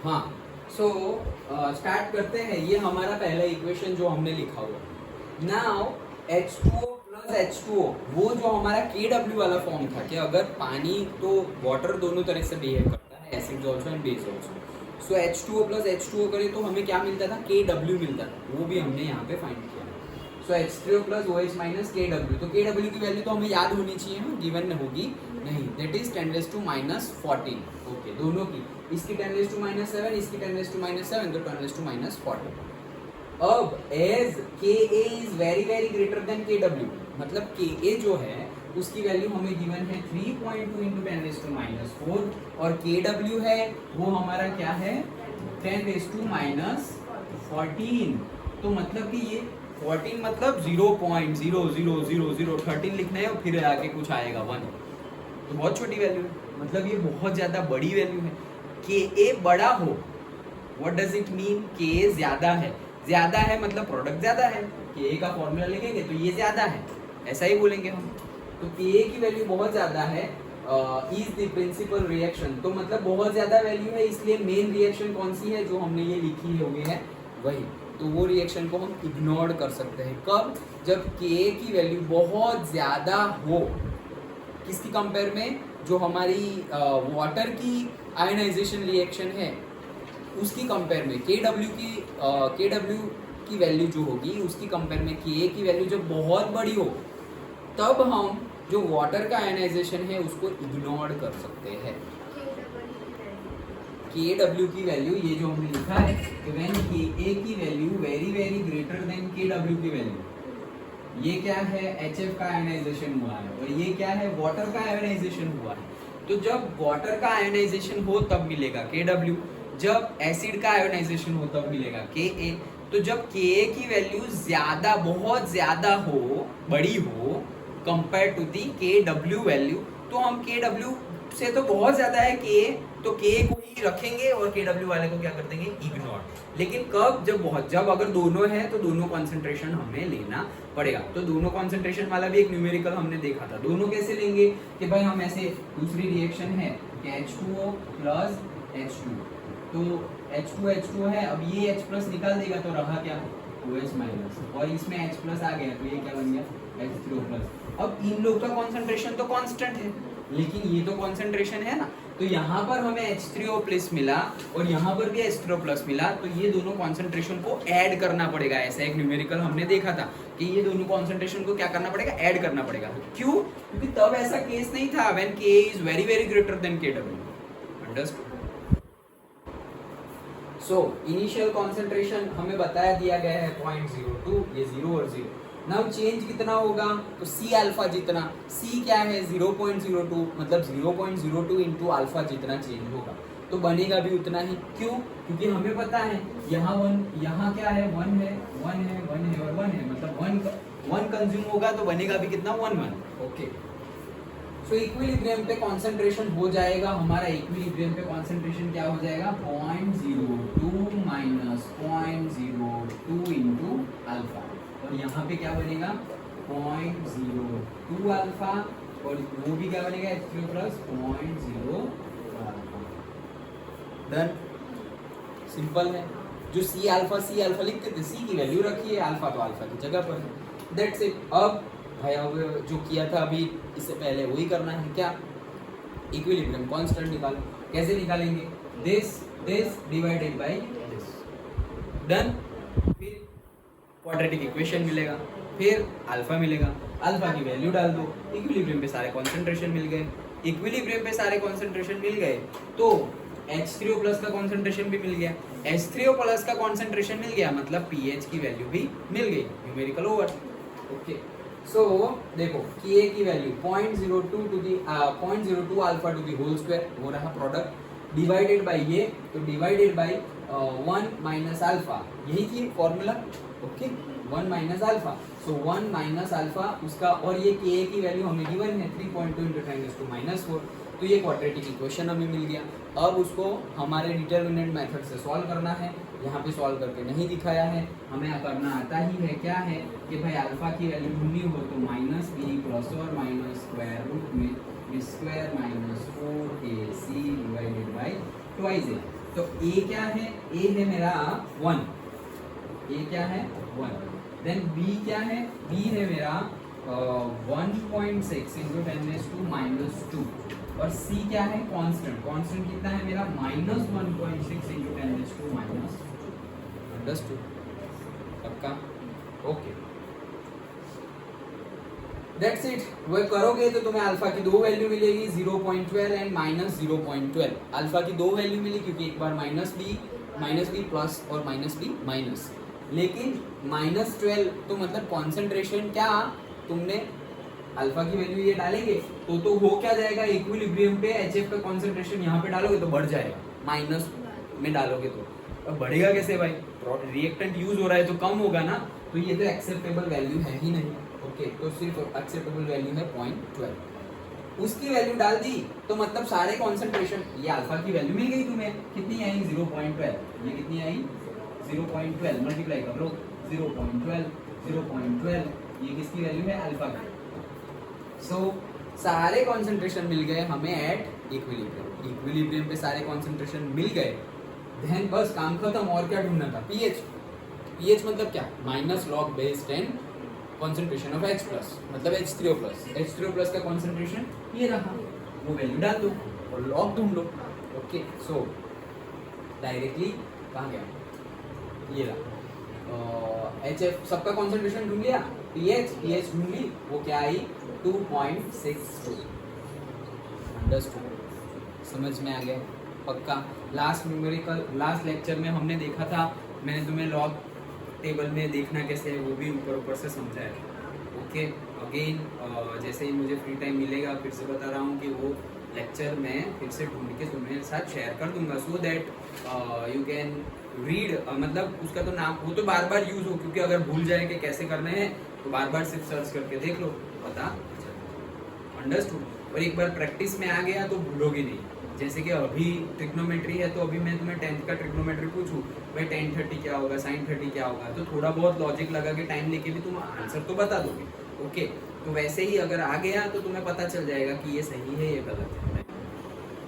हाँ, so start करते हैं। ये हमारा पहला इक्वेशन जो हमने लिखा हुआ। नाउ H2O प्लस H2O, वो जो हमारा KW वाला फॉर्म था कि अगर पानी तो वाटर दोनों तरह से बिहेव करता है, acid also and base also. So H2O plus H2O करें तो हमें क्या मिलता था, KW मिलता था, वो भी हमने यहाँ पे फाइंड किया। सो H3O plus OH minus KW, तो KW की वैल्यू तो हमें याद होनी चाहिए ना, गिवन होगी नहीं, दैट इज 10⁻⁻14। ओके, दोनों की, इसकी 10⁻⁻7, इसकी 10⁻⁻7, तो 10⁻⁻14। अब as KA is very very greater than KW, मतलब KA जो है उसकी वैल्यू हमें गिवन है 3.2 इंटू 10⁻⁻4, और KW है वो हमारा क्या है 10⁻⁻14। तो मतलब कि ये 14 मतलब 0.00013 लिखना है और फिर आगे कुछ आएगा 1, तो बहुत छोटी वैल्यू है, मतलब ये बहुत ज़्यादा बड़ी वैल्यू है। KA बड़ा हो, what does it mean, KA ज़्यादा है, ज़्यादा है मतलब प्रोडक्ट ज़्यादा है, KA का फॉर्मूला लिखेंगे तो ये ज़्यादा है, ऐसा ही बोलेंगे हम। तो KA की वैल्यू बहुत ज़्यादा है, इज द प्रिंसिपल रिएक्शन, तो मतलब बहुत ज़्यादा वैल्यू है, इसलिए मेन रिएक्शन कौन सी है जो हमने ये लिखी हुई है वही, तो वो रिएक्शन को हम इग्नोर कर सकते हैं। कब, जब KA की वैल्यू बहुत ज़्यादा हो, किसकी कंपेयर में, जो हमारी वाटर की आयनाइजेशन रिएक्शन है उसकी कंपेयर में KW की वैल्यू जो होगी उसकी कंपेयर में KA की वैल्यू जब बहुत बड़ी हो, तब हम जो वाटर का आयनाइजेशन है उसको इग्नोर कर सकते हैं। KW की वैल्यू, ये जो हमने लिखा है कि व्हेन KA की value very very greater than KW की वैल्यू, ये क्या है, HF का आयनाइजेशन हुआ है, और ये क्या है, वाटर का आयनाइजेशन हुआ है। तो जब वाटर का आयनाइजेशन हो तब मिलेगा KW, जब एसिड का आयनाइजेशन हो तब मिलेगा KA। तो जब KA की वैल्यू ज़्यादा, बहुत ज़्यादा हो, बड़ी हो compare to the KW value, तो हम KW से तो बहुत ज़्यादा है KA, तो KA को ही रखेंगे और KW वाले को क्या कर देंगे, इग्नोर। लेकिन कब, जब अगर दोनों है तो दोनों कॉन्सेंट्रेशन हमें लेना पड़ेगा। तो दोनों कॉन्सेंट्रेशन वाला भी एक न्यूमेरिकल हमने देखा था। दोनों कैसे लेंगे कि भाई हम ऐसे, दूसरी रिएक्शन है कि H2O प्लस H2, तो H2 है, अब ये H प्लस निकाल देगा तो रहा क्या, OH माइनस, और इसमें H प्लस आ गया तो ये क्या बन गया H3O प्लस। अब इन लोग का कॉन्सेंट्रेशन तो कांस्टेंट है, लेकिन ये तो कॉन्सेंट्रेशन है ना, तो यहाँ पर हमें H3O प्लस मिला और यहाँ पर भी H3O प्लस मिला, तो ये दोनों कॉन्सेंट्रेशन को ऐड करना पड़ेगा। ऐसा एक न्यूमेरिकल हमने देखा था कि ये दोनों कॉन्सेंट्रेशन को क्या करना पड़ेगा, ऐड करना पड़ेगा। क्यों, क्योंकि तब ऐसा केस नहीं था when KA is very very greater than KW। Understood. So initial concentration हमें बताया दिया गया है 0.02, ये 0 और 0। नाउ चेंज कितना होगा, तो C अल्फा जितना, C क्या है 0.02, मतलब 0.02 इंटू अल्फा जितना चेंज होगा, तो बनेगा भी उतना ही। क्यों, क्योंकि हमें पता है यहाँ 1, यहाँ क्या है 1 है, 1 है, 1 है और 1 है, मतलब 1 कंज्यूम होगा तो बनेगा भी कितना 1 1। ओके, सो इक्विलिब्रियम पे कॉन्सेंट्रेशन हो जाएगा हमारा, इक्विलिब्रियम पे कॉन्सेंट्रेशन क्या हो जाएगा 0.02 माइनस 0.02 इंटू अल्फा, और यहाँ पे क्या बनेगा 0.02 अल्फा, और वो भी क्या बनेगा H3O plus 0.0 alpha. Done, simple है। जो C अल्फा लिखते थे, C की वैल्यू रखी है, अल्फा तो अल्फा की जगह पर है, दैट्स इट। अब भाई अब जो किया था अभी इससे पहले वही करना है, क्या, इक्विलिब्रियम कांस्टेंट निकालो। कैसे निकालेंगे, this divided by this. Done, फिर क्वाड्रेटिक इक्वेशन मिलेगा, फिर अल्फा मिलेगा, अल्फा की वैल्यू डाल दो, इक्विलिब्रियम पे सारे कॉन्सेंट्रेशन मिल गए। इक्विलिब्रियम पे सारे कॉन्सेंट्रेशन मिल गए तो H3O प्लस का कॉन्सेंट्रेशन भी मिल गया, H3O प्लस का कॉन्सेंट्रेशन मिल गया, मतलब pH की वैल्यू भी मिल गई, न्यूमेरिकल ओवर। ओके, सो देखो KA की value 0.02 alpha to the whole square, वो रहा प्रोडक्ट, डिवाइडेड बाय ये, तो डिवाइडेड बाय 1 माइनस अल्फा, यही थी फॉर्मूला। ओके, 1 माइनस अल्फा, सो 1 माइनस अल्फा उसका, और ये KA की वैल्यू हमें गिवन है 3.2 इंटू 10⁻⁻4, तो ये क्वाड्रेटिक इक्वेशन हमें मिल गया। अब उसको हमारे डिटर्मिनेंट मेथड से सॉल्व करना है, यहाँ पे सॉल्व करके नहीं दिखाया है, हमें करना आता ही है। क्या है कि भाई अल्फा की वैल्यू ढूंढनी हो तो माइनस बी प्लस और माइनस स्क्वायर रूट में b square minus 4AC divided by twice a. तो ए क्या है, ए है मेरा 1, ए क्या है 1, देन बी क्या है, बी है मेरा 1.6 इंटू 10⁻², और सी क्या है कांस्टेंट, कांस्टेंट कितना है मेरा -1.6 इंटू 10⁻²। अंडरस्टूड? पक्का? Okay, that's it. वो करोगे तो तुम्हें अल्फा की दो वैल्यू मिलेगी 0.12 एंड -0.12। अल्फा की दो वैल्यू मिली क्योंकि एक बार माइनस बी प्लस और माइनस बी माइनस, लेकिन -12 तो मतलब कॉन्सेंट्रेशन क्या, तुमने अल्फा की वैल्यू ये डालेंगे तो हो क्या जाएगा, इक्विलिब्रियम पे HF का कॉन्सेंट्रेशन यहाँ पे डालोगे तो बढ़ जाएगा, माइनस में डालोगे तो अब बढ़ेगा कैसे भाई, रिएक्टेंट यूज हो रहा है तो कम होगा ना, तो ये तो एक्सेप्टेबल वैल्यू है ही नहीं। ओके, तो सिर्फ एक्सेप्टेबल वैल्यू है 0.12, उसकी वैल्यू डाल दी तो मतलब सारे कॉन्सेंट्रेशन, ये अल्फा की वैल्यू मिल गई तुम्हें, कितनी आई 0.12, ये कितनी आई 0.12, मल्टीप्लाई कर लो 0.12, ये किसकी वैल्यू है अल्फा की। सो सारे कॉन्सेंट्रेशन मिल गए हमें एट इक्विलिब्रियम, इक्विलिब्रियम पे सारे कॉन्सेंट्रेशन मिल गए, देन बस काम खत्म, और क्या ढूंढना था, पीएच। पीएच मतलब क्या, minus log base 10 concentration of H plus, मतलब H3O+ का कॉन्सेंट्रेशन ये रहा, वो वैल्यू डाल दो और लॉग ढूंढ लो। ओके, सो डायरेक्टली कहाँ गया, ये रहा HF, सबका कॉन्सेंट्रेशन ढूंढ लिया, पीएच ढूंढ ली, वो क्या आई 2.62। अंडरस्टूड? समझ में आ गया? पक्का? लास्ट न्यूमेरिकल, लास्ट लेक्चर में हमने देखा था, मैंने तुम्हें लॉग टेबल में देखना कैसे है वो भी ऊपर से समझाया। ओके, अगेन जैसे ही मुझे फ्री टाइम मिलेगा फिर से बता रहा हूँ कि वो लेक्चर मैं फिर से ढूंढ के तुम्हें साथ शेयर कर दूंगा, so that you can read, मतलब उसका तो नाम वो तो बार बार यूज हो, क्योंकि अगर भूल जाए कि कैसे करने हैं तो बार बार सिर्फ सर्च करके देख लो, पता। अंडरस्टूड? और एक बार प्रैक्टिस में आ गया तो भूलोगे नहीं। जैसे कि अभी ट्रिग्नोमेट्री है तो अभी मैं तुम्हें 10th का ट्रिग्नोमेट्री पूछूं, भाई tan 30 क्या होगा, sin 30 क्या होगा, तो थोड़ा बहुत लॉजिक लगा के टाइम लेके भी तुम आंसर तो बता दोगे। ओके, तो वैसे ही अगर आ गया तो तुम्हें पता चल जाएगा कि ये सही है ये गलत है।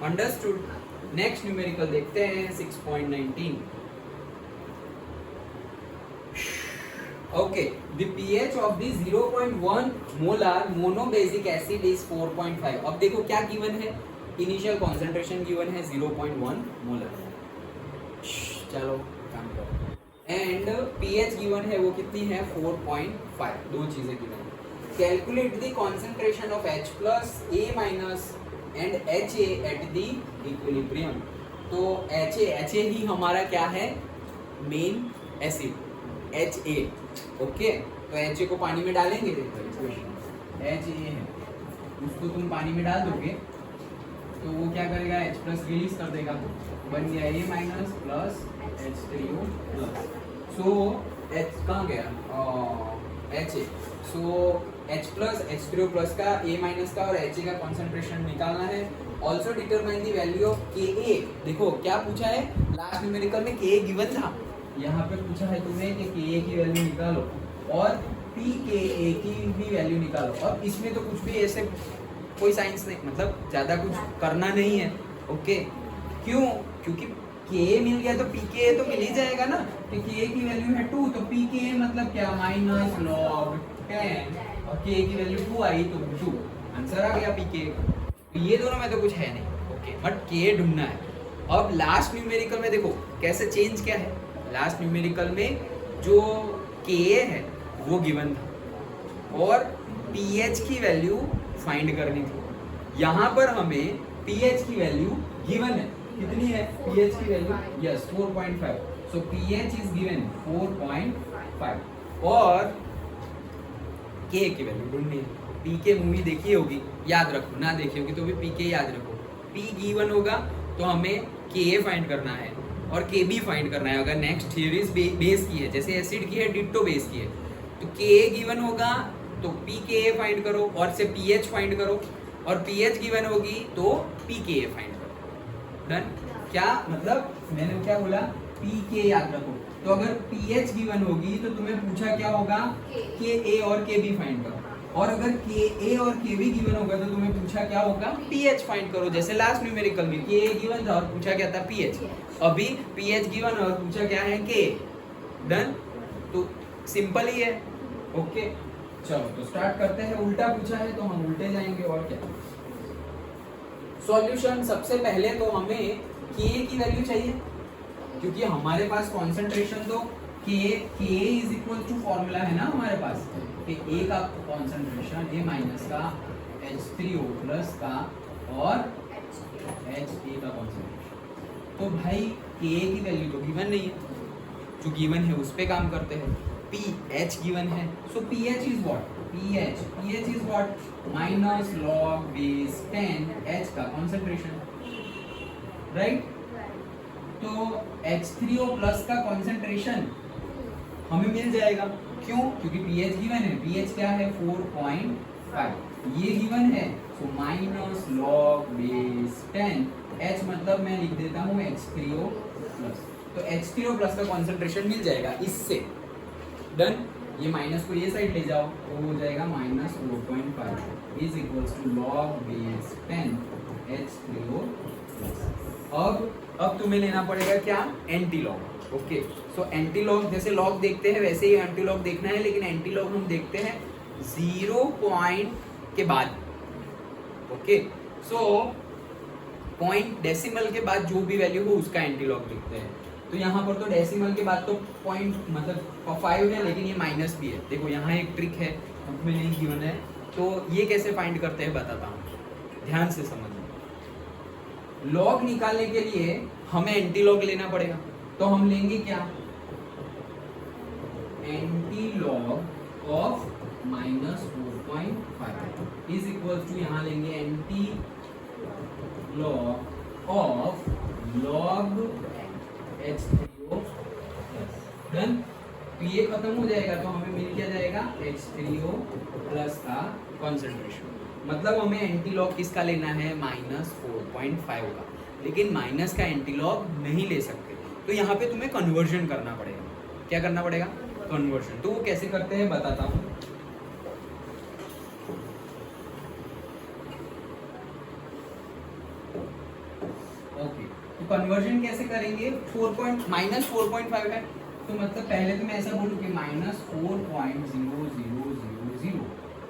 अंडरस्टूड? नेक्स्ट न्यूमेरिकल देखते हैं 6.19। Okay, the pH of the 0.1 molar monobasic acid is 4.5। अब देखो क्या गिवन है, इनिशियल कॉन्सेंट्रेशन गिवन है 0.1 मोलर, चलो काम करो, एंड pH गिवन है वो कितनी है 4.5, दो चीजें गिवन है। Calculate the concentration of H plus A- and HA at the equilibrium. तो HA ही हमारा क्या है, मेन एसिड HA। ओके, तो HA को पानी में डालेंगे, देखो इक्वेशन HA है, उसको तुम पानी में डाल दोगे तो वो क्या करेगा, H प्लस रिलीज कर देगा, बन गया A- plus H3O+। So H कहाँ गया, HA। सो H प्लस H3O+ का A- का और HA का कॉन्सेंट्रेशन निकालना है। Also determine the value of Ka। देखो क्या पूछा है, लास्ट न्यूमेरिकल में Ka गिवन था, यहाँ पे पूछा है तुम्हें कि Ka की वैल्यू निकालो और pKa की भी वैल्यू निकालो। और इसमें तो कुछ भी ऐसे कोई साइंस नहीं, मतलब ज़्यादा कुछ करना नहीं है। ओके, क्यों? क्योंकि Ka मिल गया तो pKa तो मिल ही जाएगा ना, कि Ka की वैल्यू है 2, तो pKa मतलब क्या, माइनस लॉग 10, और Ka की वैल्यू 2 आई तो 2, आंसर आ गया pKa। तो ये दोनों में तो कुछ है नहीं। ओके, बट Ka ढूंढना है। अब लास्ट न्यूमेरिकल में देखो कैसे चेंज क्या है, लास्ट न्यूमेरिकल में जो Ka है वो गिवन था और pH की वैल्यू फाइंड करनी थी। यहाँ पर हमें pH की वैल्यू गिवन है, कितनी है pH की value, yes 4.5। So pH is given 4.5 और K की वैल्यू ढूंढनी है। Pk मूवी देखी होगी, याद रखो, ना देखी होगी तो भी Pk याद रखो। P गिवन होगा तो हमें Ka फाइंड करना है और Kb फाइंड करना है। अगर नेक्स्ट थ्योरीज बेस की है, जैसे एसिड की है, डिट्टो बेस की है, तो Ka गिवन होगा तो pKa फाइंड करो और से pH फाइंड करो, और pH गिवन होगी तो pKa फाइंड करो। डन? क्या मतलब मैंने क्या बोला, pK याद रखो। तो अगर pH गिवन होगी तो तुम्हें पूछा क्या होगा, Ka और Kb फाइंड करो, और अगर के ए और के बी गिवन होगा तो तुम्हें पूछा क्या होगा, पीएच फाइंड करो। जैसे लास्ट न्यूमेरिकल में के ए गिवन था और पूछा क्या था, पीएच। अभी पीएच गिवन और पूछा क्या है, के। डन, तो सिंपल ही है। ओके चलो तो स्टार्ट करते हैं। उल्टा पूछा है तो हम उल्टे जाएंगे और क्या। सॉल्यूशन, सबसे पहले तो हमें के की वैल्यू चाहिए, क्योंकि हमारे पास कॉन्सेंट्रेशन तो के इज इक्वल टू फॉर्मूला है ना हमारे पास कि ए का कॉन्सेंट्रेशन ए माइनस का H3O प्लस का और HA का कॉन्सेंट्रेशन। तो भाई के की वैल्यू तो गिवन नहीं है, जो गिवन है उस पे काम करते हैं। पीएच गिवन है, so pH is what, pH is what minus log base 10 H का कॉन्सेंट्रेशन, राइट। तो H3O प्लस का कॉन्सेंट्रेशन हमें मिल जाएगा, क्यों, क्योंकि पीएच गिवन है। पीएच क्या है, 4.5, ये गिवन है। So minus log base 10 H मतलब मैं लिख देता हूँ H3O प्लस। तो H3O प्लस का कॉन्सेंट्रेशन मिल जाएगा इससे। डन, ये माइनस को ये साइड ले जाओ तो हो जाएगा minus 4.5 is equals to log base 10 H3O plus. अब तुम्हें लेना पड़ेगा क्या, anti log. Okay, so anti log जैसे लॉग देखते हैं वैसे ही एंटी लॉग देखना है, लेकिन एंटी लॉग हम देखते हैं 0 पॉइंट के बाद। ओके, सो पॉइंट डेसिमल के बाद जो भी वैल्यू हो उसका एंटी लॉग देखते हैं। तो यहाँ पर तो डेसिमल के बाद तो पॉइंट मतलब 5 है, लेकिन ये माइनस भी है। देखो यहाँ एक ट्रिक है, हमें नहीं गिवन है, तो ये कैसे फाइंड करते हैं बताता हूँ, ध्यान से समझना। लॉग निकालने के लिए हमें एंटी लॉग लेना पड़ेगा, तो हम लेंगे क्या, anti log of minus 4.5 is equal to, यहाँ लेंगे anti log of log H3O plus. Done, तो ये खत्म हो जाएगा तो हमें मिल क्या जाएगा, H3O प्लस का कॉन्सेंट्रेशन। मतलब हमें एंटी लॉग किसका लेना है, माइनस 4.5 का, लेकिन माइनस का एंटी लॉग नहीं ले सकते। तो यहाँ पे तुम्हें कन्वर्जन करना पड़ेगा। क्या करना पड़ेगा, कन्वर्जन। तो वो कैसे करते हैं बताता हूँ। ओके, तो कन्वर्जन कैसे करेंगे, माइनस 4.5 है, तो मतलब पहले तो मैं ऐसा बोलूँ कि माइनस 4.0000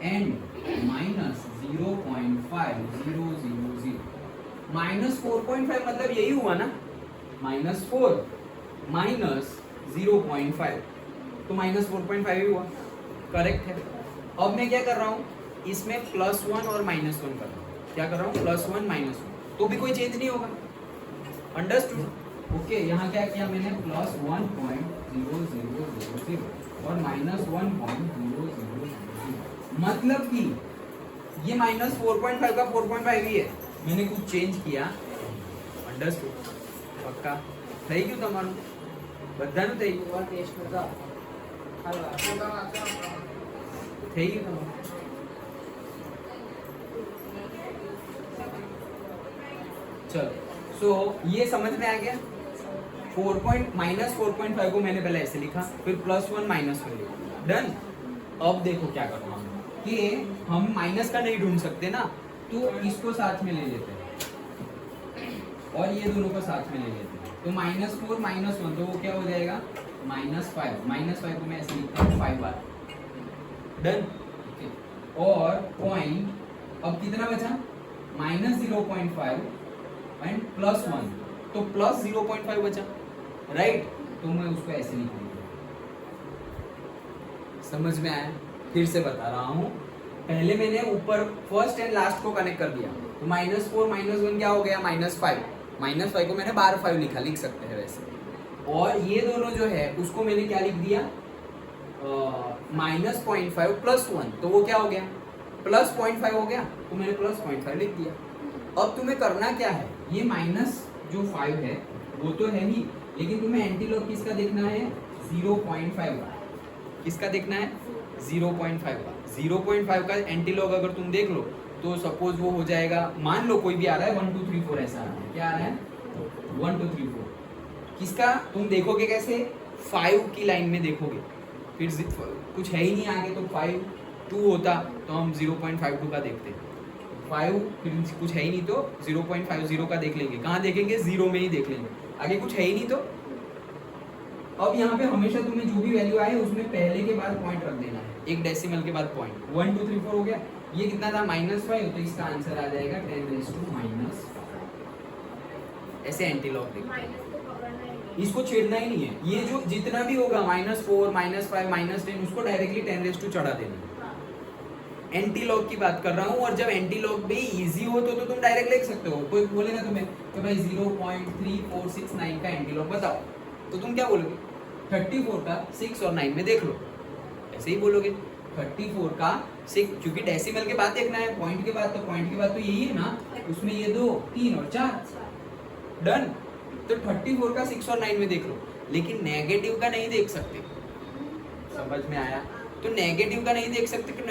एंड माइनस 0.5000। माइनस 4.5 मतलब यही हुआ ना, माइनस 4 माइनस 0.5, तो माइनस 4.5 ही हुआ, करेक्ट है। अब मैं क्या कर रहा हूँ, इसमें +1 और -1 कर रहा हूँ। क्या कर रहा हूँ, +1 -1, तो भी कोई चेंज नहीं होगा। अंडरस्टूड। ओके, यहाँ क्या किया मैंने, +1.0000 और -1.0000, मतलब कि ये माइनस 4.5 का 4.5 ही है, मैंने कुछ चेंज किया। अंडरस्टूड, पक्का થઈ ગયું તમારું બધાનું થઈ ગયું, થઈ ગયું તમારું। चलो, सो ये समझ में आ गया। -4.5 को मैंने पहले ऐसे लिखा, फिर +1 -1 लिखा। डन। अब देखो क्या करना है कि हम माइनस का नहीं ढूंढ सकते ना, तो इसको साथ में ले लेते हैं और ये दोनों को साथ में ले लेते हैं। तो -4 -1, तो वो क्या हो जाएगा, -5 को मैं ऐसे लिखता हूँ 5 बार। डन। और पॉइंट अब कितना बचा, -0.5 एंड +1, तो +0.5 बचा, राइट। तो मैं उसको ऐसे लिख दूंगा। समझ में आया? फिर से बता रहा हूँ, पहले मैंने ऊपर फर्स्ट एंड लास्ट को कनेक्ट कर दिया, तो -4 -1 क्या हो गया, -5 को मैंने बार 5 लिखा, लिख सकते हैं वैसे। और ये दोनों जो है उसको मैंने क्या लिख दिया, -0.5 +1, तो वो क्या हो गया, +0.5 हो गया, तो मैंने +0.5 लिख दिया। अब तुम्हें करना क्या है, ये माइनस जो 5 है वो तो है ही, लेकिन तुम्हें एंटी लॉग किसका देखना है, 0.5 का। किसका देखना है, 0.5 का। 0.5 का एंटी लॉग अगर तुम देख लो तो सपोज वो हो जाएगा, मान लो कोई भी आ रहा है 1 2 3 4 ऐसा आ रहा है, क्या आ रहा है 1 2 3 4। किसका तुम देखोगे कैसे, 5 की लाइन में देखोगे, फिर कुछ है ही नहीं आगे तो 5 2 होता तो हम 0.52 का देखते, 5 फिर कुछ है ही नहीं तो 0.50 का देख लेंगे। कहाँ देखेंगे? 0 में ही देख लेंगे, आगे कुछ है ही नहीं तो। अब यहाँ पे हमेशा तुम्हें जो भी वैल्यू आए उसमें पहले के बाद पॉइंट रख देना है, एक डेसिमल के बाद पॉइंट। 1 2 3 4 हो गया। ये कितना था? -5, तो इसका आंसर आ जाएगा 10⁻⁻5। ऐसे एंटी लॉग देखो, इसको छेड़ना ही नहीं है। ये जो जितना भी होगा -4 -5 -10 उसको डायरेक्टली 10 चढ़ा देना। एंटी लॉग की बात कर रहा हूँ, और जब एंटी लॉग भी इजी हो तो तुम डायरेक्ट लिख सकते हो। कोई बोलेगा तुम्हें कि भाई 0.3469 का एंटी लॉग बताओ, तो तुम क्या बोलोगे? 34 का 6 और 9 में देख लो, ऐसे ही बोलोगे। 34 का 6, क्योंकि डेसिमल के बाद देखना है, पॉइंट के बाद, तो पॉइंट के बाद तो यही है ना, उसमें ये 2 3 और 4 डन। तो 34 का 6 और 9 में देख लो, लेकिन नेगेटिव का नहीं देख सकते। समझ में आया? तो नेगेटिव का नहीं देख सकते, कि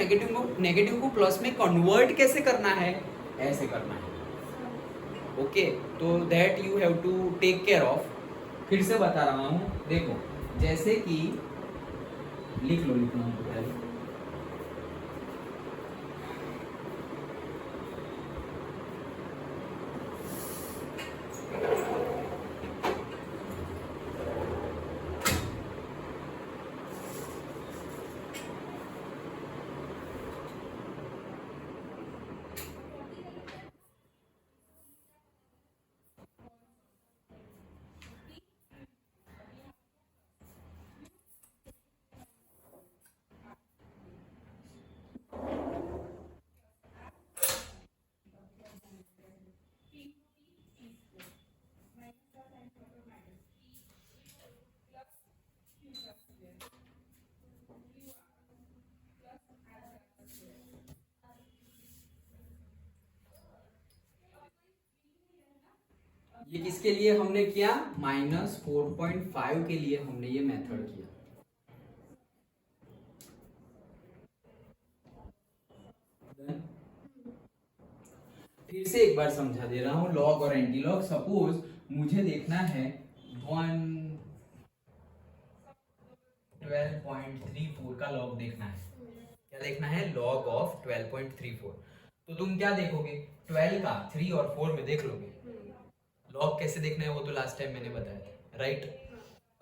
नेगेटिव को प्लस में कन्वर्ट कैसे करना है, ऐसे करना है। ओके, तो that you have to take care of. फिर से बता रहा हूं, देखो, जैसे कि लिख लो, लिखना है पहले। ये किसके लिए हमने किया? -4.5 के लिए हमने ये मेथड किया। फिर से एक बार समझा दे रहा हूं, लॉग और एंटी लॉग। सपोज मुझे देखना है 12.34 का लॉग देखना है। क्या देखना है? Log of 12.34। तो तुम क्या देखोगे? 12 का 3 और 4 में देख लोगे। लॉग कैसे देखना है वो तो लास्ट टाइम मैंने बताया था, राइट?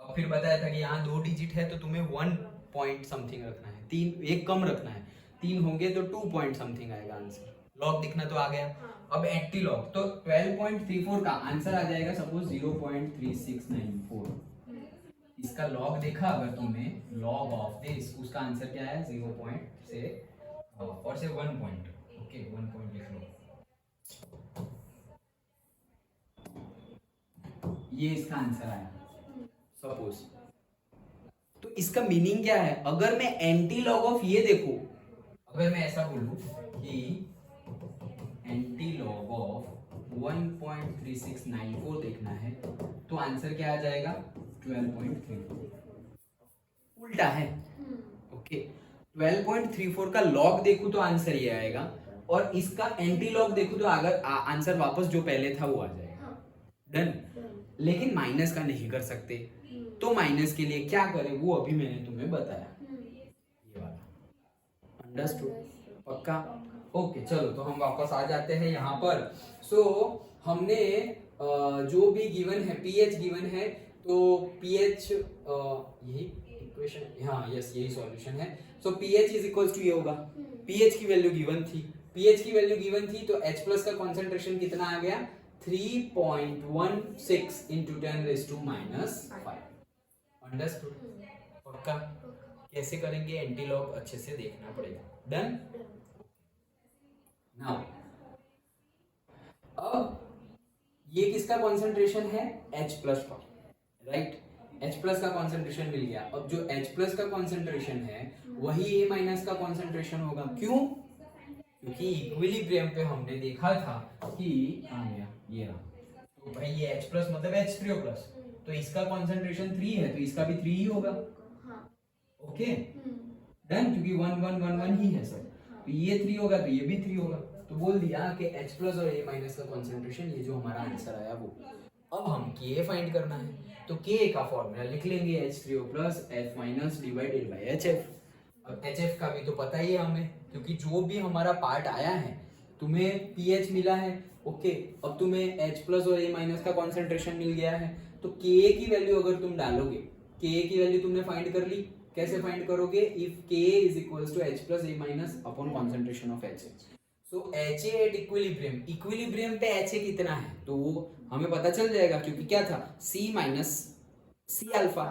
और फिर बताया था कि यहाँ 2 डिजिट है तो तुम्हें 1 पॉइंट समथिंग रखना है, 3 एक कम रखना है, 3 होंगे तो 2 पॉइंट समथिंग आएगा आंसर। लॉग दिखना तो आ गया। अब एंटी लॉग, तो 12.34 का आंसर आ जाएगा सपोज 0.3694। इसका लॉग देखा अगर तुमने, लॉग ऑफ दिस, उसका आंसर क्या है? 0 पॉइंट से और से 1 पॉइंट। ओके, 1 पॉइंट लिख लो। ये इसका आंसर आया सपोज। तो इसका मीनिंग क्या है? अगर मैं एंटी लॉग ऑफ ये देखो, अगर मैं ऐसा बोलूं कि एंटी लॉग ऑफ 1.3694 देखना है, तो आंसर क्या आ जाएगा? 12.34। उल्टा है। ओके, 12.34 का लॉग देखूं तो आंसर ये आएगा, और इसका एंटी लॉग देखूं तो अगर आंसर वापस जो पहले था वो आ जाएगा। डन। लेकिन माइनस का नहीं कर सकते, तो माइनस के लिए क्या करें वो अभी मैंने तुम्हें बताया, ये वाला। अंडरस्टूड? पक्का? ओके, चलो तो हम वापस आ जाते हैं यहाँ पर। सो हमने जो भी गिवन है, पीएच गिवन है, तो पीएच यही इक्वेशन, हाँ यस, यही सॉल्यूशन है। So pH is equals to ये होगा, पीएच की वैल्यू गिवन थी, पीएच की वैल्यू गिवन थी, तो H प्लस का कॉन्सेंट्रेशन कितना आ गया? 3.16 into 10⁻⁻5। अंडरस्टूड? पक्का? कैसे करेंगे? एंटी लॉग अच्छे से देखना पड़ेगा। डन? नाउ अब ये किसका कॉन्सेंट्रेशन है? H प्लस का, राइट? H प्लस का कॉन्सेंट्रेशन मिल गया। अब जो H प्लस का कॉन्सेंट्रेशन है वही A माइनस का कॉन्सेंट्रेशन होगा। क्यों? क्योंकि इक्विलिब्रियम पे हमने देखा था कि ये रहा, तो भाई ये H प्लस मतलब H3O प्लस, तो इसका कॉन्सेंट्रेशन 3 है तो इसका भी 3 ही होगा। ओके, डन, क्योंकि 1 1 1 1 ही है सब, तो ये 3 होगा तो ये भी 3 होगा। तो बोल दिया कि H प्लस और A माइनस का कॉन्सेंट्रेशन, ये जो हमारा आंसर आया वो। अब हम K फाइंड करना है, तो K का फॉर्मूला लिख लेंगे H3O plus F minus divided by HF। अब HF का भी तो पता ही है हमें, क्योंकि जो भी हमारा पार्ट आया है, तुम्हें pH मिला है, ओके, अब तुम्हें H प्लस और A माइनस का कॉन्सेंट्रेशन मिल गया है, तो Ka की वैल्यू अगर तुम डालोगे, Ka की वैल्यू तुमने फाइंड कर ली, कैसे फाइंड करोगे? If Ka is equals to H plus A minus upon concentration of HA। So HA at equilibrium, equilibrium पे HA कितना है तो वो हमें पता चल जाएगा, क्योंकि क्या था, C minus C alpha,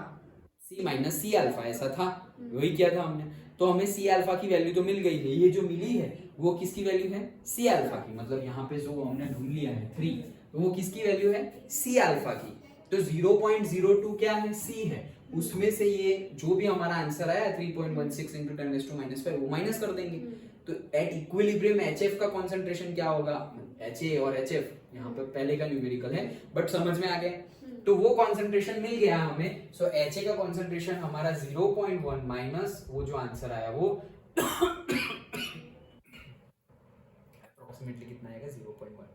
C minus C alpha ऐसा था, वही किया था हमने, तो हमें C अल्फा की वैल्यू तो मिल गई है। ये जो मिली है वो किसकी वैल्यू है? C अल्फा की, मतलब यहाँ पे जो हमने ढूंढ लिया है 3, तो वो किसकी वैल्यू है? C अल्फा की। तो 0.02 क्या है? C है, उसमें से ये जो भी हमारा आंसर आया 3.16 इंटू 10⁻⁵ वो माइनस कर देंगे। तो एट इक्विलिब्रियम HF का कॉन्सेंट्रेशन क्या होगा? HA और HF यहाँ पे पहले का न्यूमेरिकल है, बट समझ में आ गया। तो वो कॉन्सेंट्रेशन मिल गया हमें। सो HA का कॉन्सेंट्रेशन हमारा 0.1 माइनस वो जो आंसर आया वो अप्रोक्सीमेटली कितना आएगा? 0.1।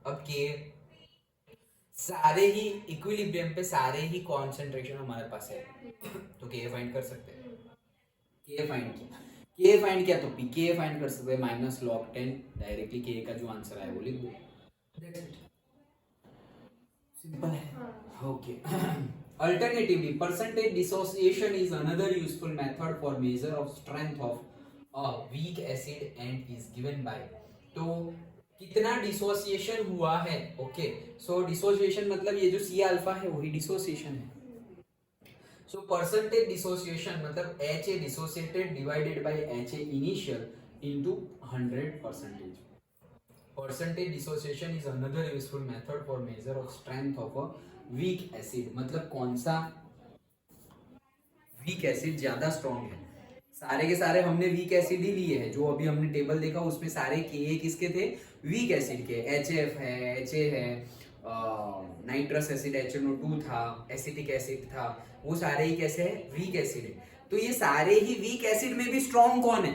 अब के सारे ही इक्विलिब्रियम पे सारे ही कॉन्सेंट्रेशन हमारे पास है, तो के फाइंड कर सकते हैं। के फाइंड किया तो पी के फाइंड कर सकते हैं, माइनस लॉग 10, डायरेक्टली के का जो आंसर आया वो लिख दो, दैट्स इट, सिंपल है। Okay, alternatively percentage dissociation is another useful method for measure of strength of a weak acid and is given by, तो कितना डिसोसिएशन हुआ है, ओके, सो डिसोसिएशन मतलब ये जो सी अल्फा है वही डिसोसिएशन है। सो परसेंटेज डिसोसिएशन मतलब HA dissociated divided by HA initial into 100%। Percentage dissociation is another useful method for measure of strength of a weak acid, मतलब कौन सा वीक एसिड ज्यादा स्ट्रॉन्ग है। सारे के सारे हमने वीक एसिड ही लिए हैं, जो अभी हमने टेबल देखा उसमें सारे के किसके थे? वीक एसिड के। HF है, HA है, नाइट्रस एसिड HNO2 था, एसिटिक एसिड था, वो सारे ही कैसे है? वीक एसिड है। तो ये सारे ही वीक एसिड में भी स्ट्रॉन्ग कौन है?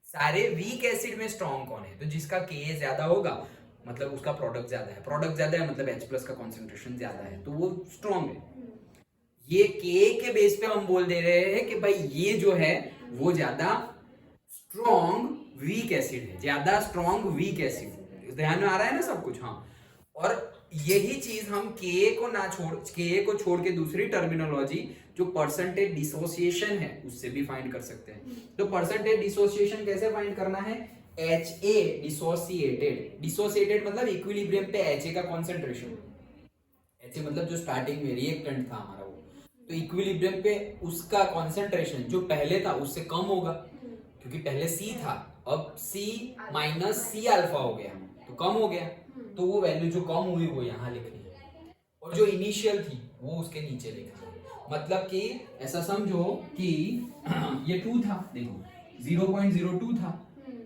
सारे वीक एसिड में स्ट्रॉन्ग कौन है? तो जिसका Ka ज्यादा होगा मतलब उसका प्रोडक्ट ज्यादा है, प्रोडक्ट ज्यादा है मतलब H+ का कॉन्सेंट्रेशन ज्यादा है, तो वो स्ट्रॉन्ग है। ये के बेस पे हम बोल दे रहे हैं कि भाई ये जो है वो ज्यादा स्ट्रॉन्ग वीक एसिड है, ज्यादा स्ट्रॉन्ग वीक एसिड। ध्यान में आ रहा है ना सब कुछ? हाँ, और यही चीज हम के को छोड़ के दूसरी टर्मिनोलॉजी जो परसेंटेज डिसोसिएशन है उससे भी फाइंड कर सकते हैं। तो परसेंटेज डिसोसिएशन कैसे फाइंड करना है? HA डिसोसिएटेड मतलब इक्विलिब्रियम पे HA का कॉन्सेंट्रेशन, HA मतलब जो स्टार्टिंग में रिएक्टेंट था हमारा वो, तो इक्विलिब्रियम पे उसका कॉन्सेंट्रेशन जो पहले था उससे कम होगा, क्योंकि पहले C था, अब C माइनस C अल्फा हो गया, तो कम हो गया, तो वो वैल्यू जो कम हुई वो यहाँ लिखनी है, और जो इनिशियल थी वो उसके नीचे लिखनी है। मतलब कि ऐसा समझो कि ये 2 था, देखो 0.02 था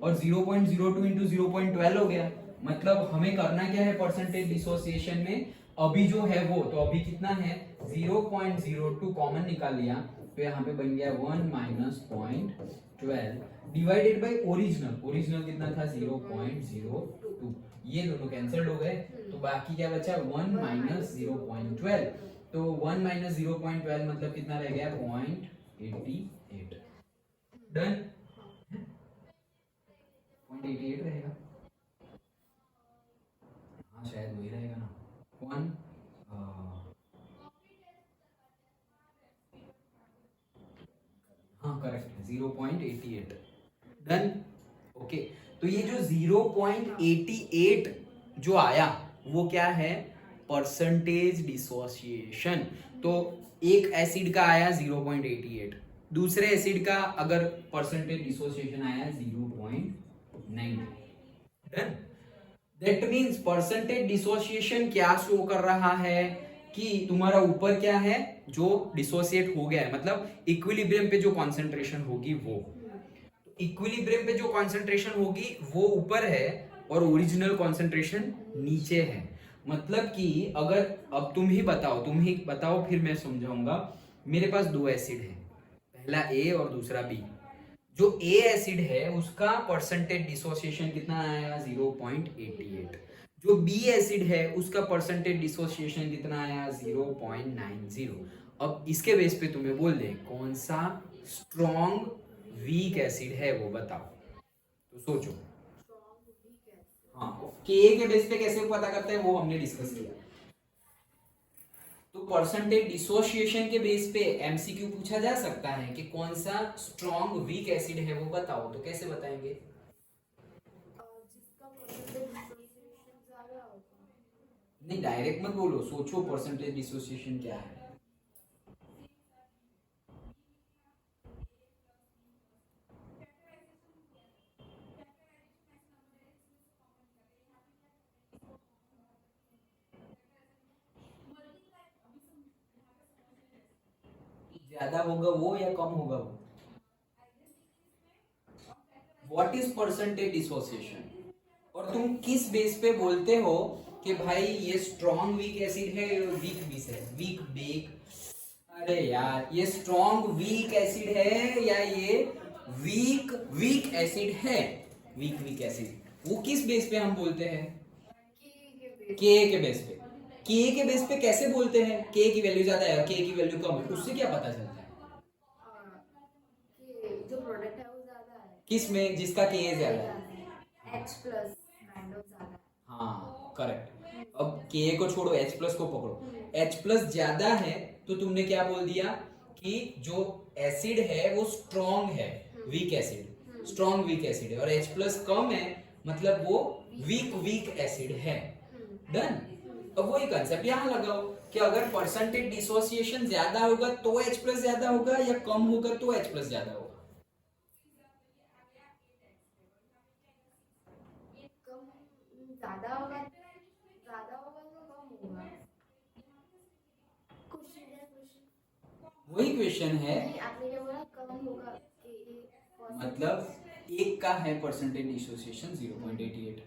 और 0.02 इंटू 0.12 हो गया, मतलब हमें करना क्या है परसेंटेज डिसोसिएशन में? अभी जो है वो, तो अभी कितना है? 0.02 कॉमन निकाल लिया, तो यहाँ पे बन गया 1 माइनस 0.12 डिवाइडेड बाई ओरिजिनल कितना था? 0.02, ये दोनों कैंसल्ड हो गए, तो बाकी क्या बचा? 1 माइनस 0.12, तो 1 माइनस 0.12 मतलब कितना रह गया? 0.88। डन, 0.88 रहेगा, हाँ शायद वही रहेगा ना, 1 हाँ करेक्ट है 0.88। डन, ओके, तो ये जो 0.88 जो आया वो क्या है? Percentage dissociation. तो एक एसिड का आया 0.88, दूसरे एसिड का अगर परसेंटेज डिसोसिएशन आया 0.9। Done, that means percentage dissociation क्या शो कर रहा है कि तुम्हारा ऊपर क्या है जो डिसोसिएट हो गया है, मतलब इक्विलिब्रियम पे जो कॉन्सेंट्रेशन होगी वो, इक्विलिब्रियम पे जो कॉन्सेंट्रेशन होगी वो ऊपर है और ओरिजिनल कॉन्सेंट्रेशन नीचे है। मतलब कि अगर अब तुम ही बताओ फिर मैं समझाऊंगा। मेरे पास 2 एसिड है, पहला A और दूसरा B। जो A एसिड है उसका परसेंटेज डिसोसिएशन कितना आया? 0.88। जो बी एसिड है उसका परसेंटेज डिसोसिएशन कितना आया 0.90। अब इसके बेस पे तुम्हें बोल दे कौन सा स्ट्रॉन्ग वीक एसिड है वो बताओ, तो सोचो। हाँ, के बेस पे कैसे पता करते हैं वो हमने डिस्कस किया। तो परसेंटेज डिसोसिएशन के बेस पे एमसीक्यू पूछा जा सकता है कि कौन सा स्ट्रॉन्ग वीक एसिड है वो बताओ, तो कैसे बताएंगे? नहीं, डायरेक्ट मत बोलो, सोचो परसेंटेज डिसोसिएशन क्या है। ज्यादा होगा वो या कम होगा वो? What is percentage dissociation? और तुम किस बेस पे बोलते हो कि भाई ये स्ट्रॉन्ग वीक एसिड है, वीक बीस है, वीक बेक? अरे यार, ये स्ट्रॉन्ग वीक एसिड है या ये वीक वीक एसिड है? वीक एसिड वो किस बेस पे हम बोलते हैं? के बेस पे। के बेस पे कैसे बोलते हैं? के की वैल्यू ज्यादा है, के की वैल्यू कम है, उससे क्या पता चलता है? जो प्रोडक्ट है वो ज्यादा है किस में? जिसका के ज्यादा है, H प्लस काइंड ऑफ ज्यादा है। हाँ करेक्ट। अब के को छोड़ो, एच प्लस को पकड़ो। एच प्लस ज्यादा है तो तुमने क्या बोल दिया कि जो एसिड है वो स्ट्रॉन्ग है, weak acid, strong weak acid है। और एच प्लस कम है मतलब वो वीक एसिड है। डन। अब वही कंसेप्ट यहाँ लगाओ कि अगर परसेंटेज डिसोसिएशन ज्यादा होगा तो एच प्लस ज्यादा होगा या कम होगा तो एच प्लस ज्यादा होगा? ज्यादा होगा तो कम होगा। वही क्वेश्चन है। आपने क्या बोला? कम होगा मतलब एक का है परसेंटेज डिसोसिएशन 0.88,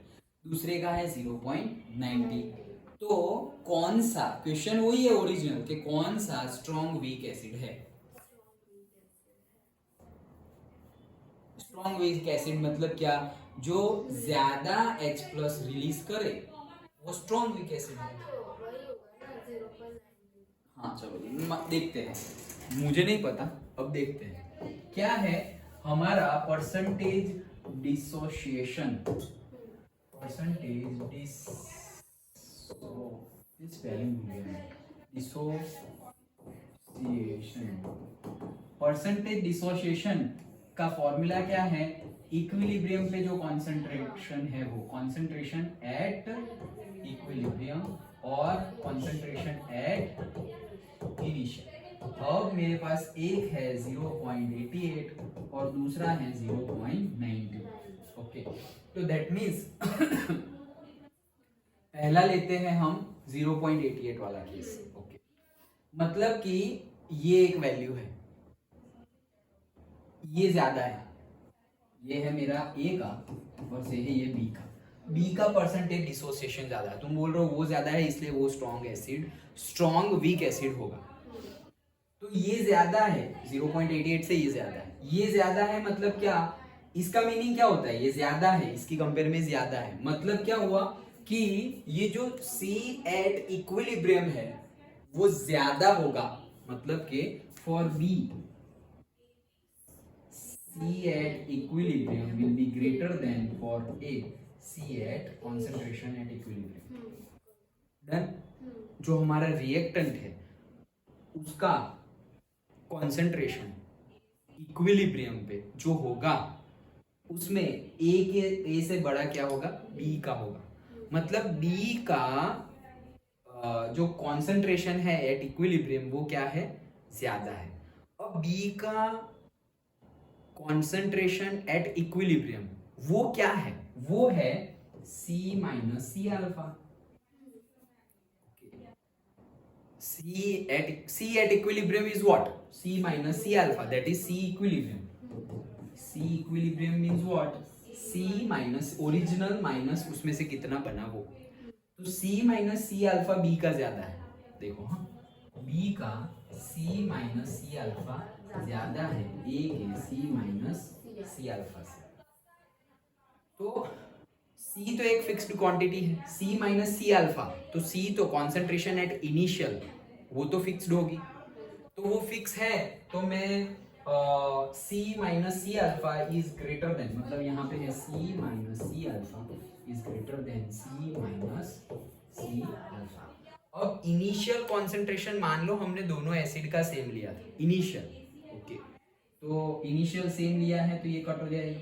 दूसरे का है 0.90। तो कौन सा, क्वेश्चन वही है ओरिजिनल, कि कौन सा स्ट्रॉन्ग वीक एसिड है? स्ट्रॉन्ग वीक एसिड मतलब क्या? जो ज्यादा H प्लस रिलीज करे वो स्ट्रॉन्ग वीक एसिड है। हाँ चलो देखते हैं, मुझे नहीं पता, अब देखते हैं क्या है हमारा percentage dissociation. Percentage dissociation, percentage dissociation का फॉर्मूला क्या है? इक्विलिब्रियम पे जो कॉन्सेंट्रेशन है वो कॉन्सेंट्रेशन एट इक्विलिब्रियम और कॉन्सेंट्रेशन एट इनिशियल। अब मेरे पास एक है 0.88 और दूसरा है 0.90। ओके, तो दैट मीन्स पहला लेते हैं हम 0.88 वाला केस। ओके, मतलब कि ये एक वैल्यू है, ये ज्यादा है, ये है मेरा ए का और से है ये बी का। बी का परसेंटेज डिसोसिएशन ज्यादा है, तुम बोल रहे हो वो ज्यादा है इसलिए वो strong acid, strong weak acid होगा। तो ये ज्यादा है 0.88 से, ये ज्यादा है, ये ज्यादा है मतलब क्या? इसका मीनिंग क्या होता है? ये ज्यादा है, इसकी कंपेयर में ज्यादा है, मतलब क्या हुआ कि ये जो C एट इक्विलिब्रियम है वो ज्यादा होगा। मतलब कि for B C at equilibrium will be greater than for A C at concentration at equilibrium। Done. जो हमारा रिएक्टेंट है उसका कॉन्सेंट्रेशन इक्विलिब्रियम पे जो होगा उसमें ए से बड़ा क्या होगा? बी का होगा। मतलब बी का जो कॉन्सेंट्रेशन है एट इक्विलिब्रियम वो क्या है? ज्यादा है। अब बी का कॉन्सेंट्रेशन एट इक्विलिब्रियम वो क्या है? वो है C minus C alpha. C at equilibrium is what? C minus C alpha, that is C equilibrium. C equilibrium means what? C minus original minus उसमें से कितना बना वो। तो C minus C alpha B का ज्यादा है। देखो हाँ, बी का C माइनस सी अल्फा ज्यादा है ए के C माइनस सी अल्फा से। तो C तो एक फिक्स्ड क्वांटिटी है, C माइनस सी अल्फा, तो C तो कॉन्सेंट्रेशन एट इनिशियल वो तो फिक्स्ड होगी, तो वो फिक्स है, तो मैं C minus C alpha is greater than, मतलब यहाँ पे है C minus C alpha is greater than C minus C alpha. अब इनिशियल कॉन्सेंट्रेशन मान लो हमने दोनों एसिड का सेम लिया था, इनिशियल, ओके, तो इनिशियल सेम लिया है तो ये कट हो जाएगा,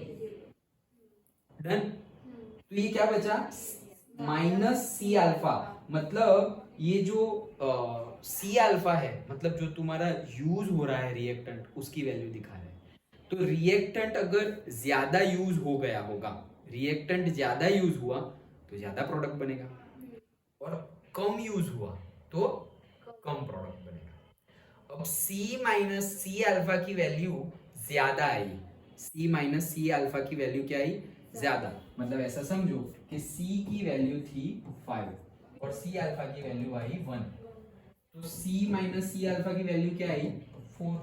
डन। तो ये क्या बचा, माइनस सी अल्फा, मतलब ये जो सी अल्फा है, मतलब जो तुम्हारा यूज हो रहा है रिएक्टेंट, उसकी वैल्यू दिखा रहा है। तो रिएक्टेंट अगर ज्यादा यूज हो गया होगा, रिएक्टेंट ज्यादा यूज हुआ तो ज्यादा प्रोडक्ट बनेगा, और कम यूज हुआ तो कम प्रोडक्ट बनेगा। अब C माइनस सी अल्फा की वैल्यू ज्यादा आई, C माइनस सी अल्फा की वैल्यू क्या आई, ज्यादा, मतलब ऐसा समझो कि C की वैल्यू थी 5 और C अल्फा की वैल्यू आई 1, तो C माइनस सी अल्फा की वैल्यू क्या आई 4,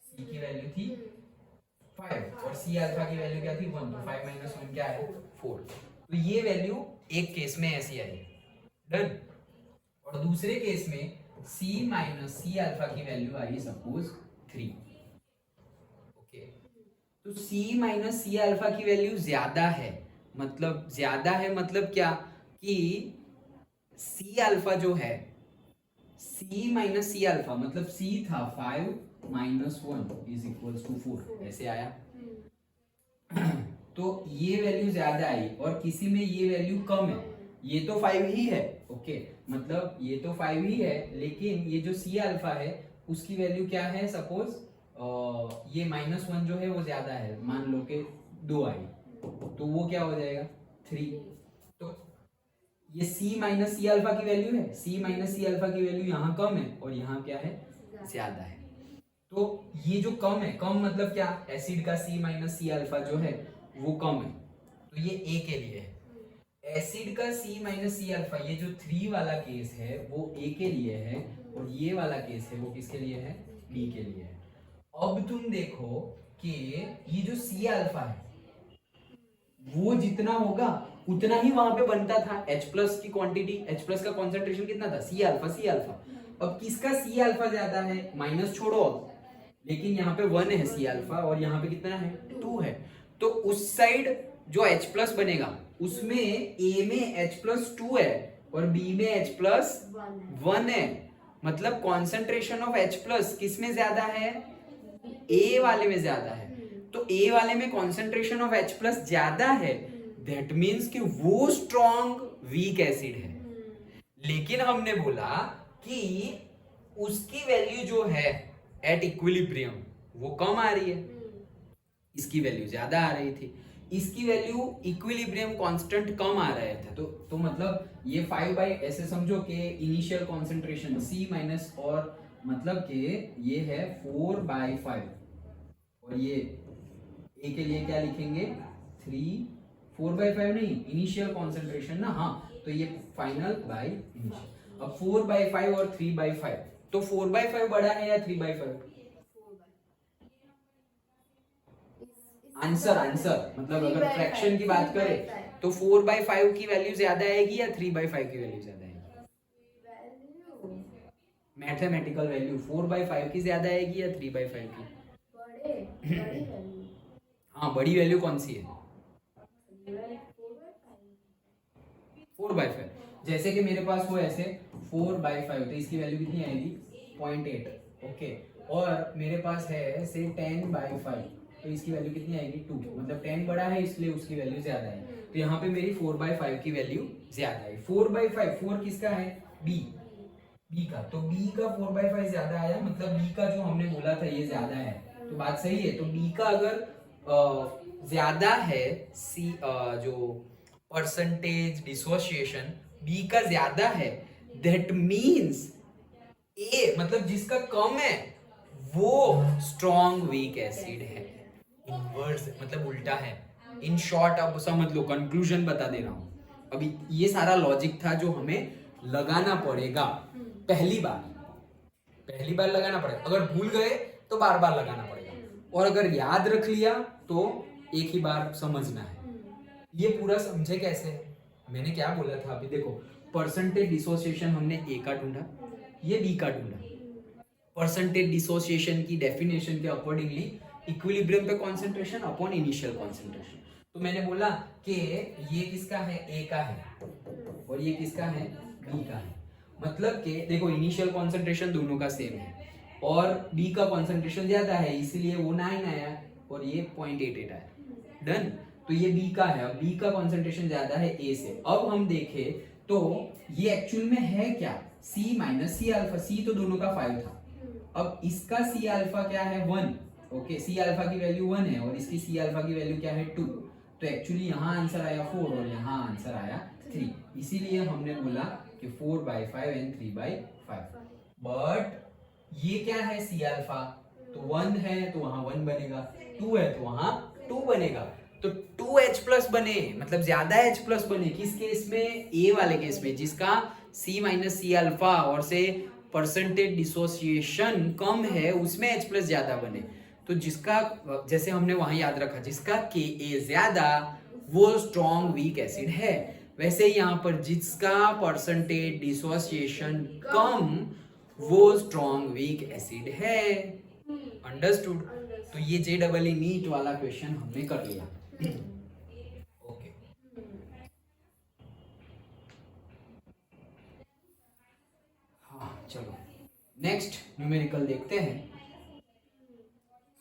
C की वैल्यू थी 5 और C अल्फा की वैल्यू क्या थी 1, तो 5 माइनस 1 क्या है 4, तो ये वैल्यू एक केस में ऐसी आई, डन। और दूसरे केस में C माइनस सी अल्फा की वैल्यू आई सपोज 3, ओके, तो C माइनस सी अल्फा की वैल्यू ज्यादा है, मतलब ज्यादा है मतलब क्या कि C अल्फा जो है, C माइनस सी अल्फा मतलब C था 5 माइनस 1 इज इक्वल्स टू 4, ऐसे आया, तो ये वैल्यू ज्यादा आई और किसी में ये वैल्यू कम है, ये तो 5 ही है, ओके, मतलब ये तो 5 ही है, लेकिन ये जो C अल्फा है उसकी वैल्यू क्या है, सपोज ये माइनस 1 जो है वो ज्यादा है, मान लो कि 2 आई, तो वो क्या हो जाएगा 3, तो ये C माइनस सी अल्फा की वैल्यू है, C माइनस सी अल्फा की वैल्यू यहाँ कम है और यहाँ क्या है ज्यादा है, तो ये जो कम है, कम मतलब क्या, एसिड का C माइनस सी अल्फा जो है वो कम है, तो ये A के लिए है, एसिड का C माइनस सी अल्फा, ये जो 3 वाला केस है वो A के लिए है और ये वाला केस है वो किसके लिए है, B के लिए है। अब तुम देखो कि ये जो C अल्फा है वो जितना होगा उतना ही वहां पे बनता था, H प्लस की क्वांटिटी, H प्लस का कॉन्सेंट्रेशन कितना था, C अल्फा, C अल्फा, अब किसका C अल्फा ज्यादा है, माइनस छोड़ो, लेकिन यहाँ पे 1 है C अल्फा और यहाँ पे कितना है 2 है, तो उस साइड जो H प्लस बनेगा उसमें A में H प्लस 2 है और B में H प्लस 1 है, मतलब कॉन्सेंट्रेशन ऑफ H प्लस किस में ज्यादा है, A वाले में ज्यादा है, तो A वाले में कॉन्सेंट्रेशन ऑफ H प्लस ज्यादा है, दैट मीन्स कि वो स्ट्रॉन्ग वीक एसिड है, लेकिन हमने बोला कि उसकी वैल्यू जो है एट इक्विलिब्रियम वो कम आ रही है, इसकी वैल्यू ज्यादा आ रही थी, इसकी वैल्यू इक्विलिब्रियम कांस्टेंट कम आ रहे थे, तो मतलब ये 5 बाई ऐसे समझो कि इनिशियल कॉन्सेंट्रेशन C माइनस, और मतलब कि ये है 4 बाई 5 और ये A के लिए क्या लिखेंगे 3, 4 बाई 5 नहीं, इनिशियल कॉन्सेंट्रेशन ना, हाँ, तो ये फाइनल बाई इनिशियल, अब 4 बाई 5 और 3 बाई 5, तो 4 बाई 5 बड़ा है या 3 बाई 5, आंसर मतलब अगर फ्रैक्शन की बात करें तो 4 बाई 5 की वैल्यू ज्यादा आएगी या 3 बाई 5 की वैल्यू ज्यादा आएगी, मैथमेटिकल वैल्यू 4 बाई 5 की ज्यादा आएगी या 3 बाई 5 की, हाँ बड़ी वैल्यू कौन सी है 4 बाई 5, जैसे कि मेरे पास वो ऐसे 4 बाई 5, तो इसकी वैल्यू कितनी आएगी 0.8, ओके, और मेरे पास है से 10 बाई 5, तो इसकी वैल्यू कितनी आएगी 2, मतलब 10 बड़ा है इसलिए उसकी वैल्यू ज्यादा है, तो यहाँ पे मेरी 4 बाई 5 की वैल्यू ज्यादा है, 4 बाई 5, 4 किसका है B का, तो B का 4 बाई 5 ज्यादा आया, मतलब B का जो हमने बोला था ये ज्यादा है, तो बात सही है, तो B का अगर ज्यादा है C जो परसेंटेज डिसोसिएशन B का ज्यादा है, दैट मीन्स A मतलब जिसका कम है वो स्ट्रॉन्ग वीक एसिड है, इनवर्स मतलब उल्टा है, इन शॉर्ट अब समझ लो, कंक्लूजन बता दे रहा हूं, अभी ये सारा लॉजिक था जो हमें लगाना पड़ेगा, पहली बार लगाना पड़ेगा, अगर भूल गए तो बार बार लगाना पड़ेगा, और अगर याद रख लिया तो एक ही बार समझना है, ये पूरा समझे कैसे? मैंने क्या बोला था अभी, देखो परसेंटेज डिसोसिएशन हमने ए का ढूंढा, ये बी का ढूंढा। परसेंटेज डिसोसिएशन की डेफिनेशन के अकॉर्डिंगली इक्विलिब्रियम पे कंसंट्रेशन अपॉन इनिशियल कंसंट्रेशन। तो मैंने बोला कि ये किसका है, ए का है, और ये किसका है, बी का है। मतलब कि देखो इनिशियल कंसंट्रेशन दोनों का सेम है और बी का कंसंट्रेशन ज्यादा है, इसलिए वो 9 आया और ये 0.88 आया। डन। तो ये बी का है, अब बी का कंसंट्रेशन ज्यादा है ए से। अब हम देखें तो ये एक्चुअल में है क्या, सी माइनस सी अल्फा। सी तो दोनों का 5 था, अब इसका सी अल्फा क्या है, 1। ओके, सी अल्फा की वैल्यू 1 है और इसकी सी अल्फा की वैल्यू क्या है, 2। तो एक्चुअली यहाँ आंसर आया 4 और यहाँ आंसर आया 3। इसीलिए हमने बोला कि 4/5 एंड 3/5। बट ये क्या है, सी अल्फा तो 1 है तो वहां 1 बनेगा, 2 है तो वहां 2 बनेगा। तो 2H प्लस बने, मतलब ज्यादा H प्लस बने। किस केस में, ए वाले केस में, जिसका C माइनस सी अल्फा और से परसेंटेज डिसोसिएशन कम है उसमें H प्लस ज्यादा बने। तो जिसका, जैसे हमने वहां याद रखा, जिसका Ka ज्यादा वो स्ट्रॉन्ग वीक एसिड है। वैसे यहाँ पर जिसका परसेंटेज डिसोसिएशन कम वो स्ट्रॉन्ग वीक एसिड है। अंडरस्टूड? तो ये JEE नीट वाला क्वेश्चन हमने कर लिया। ओके, हाँ चलो नेक्स्ट न्यूमेरिकल देखते हैं।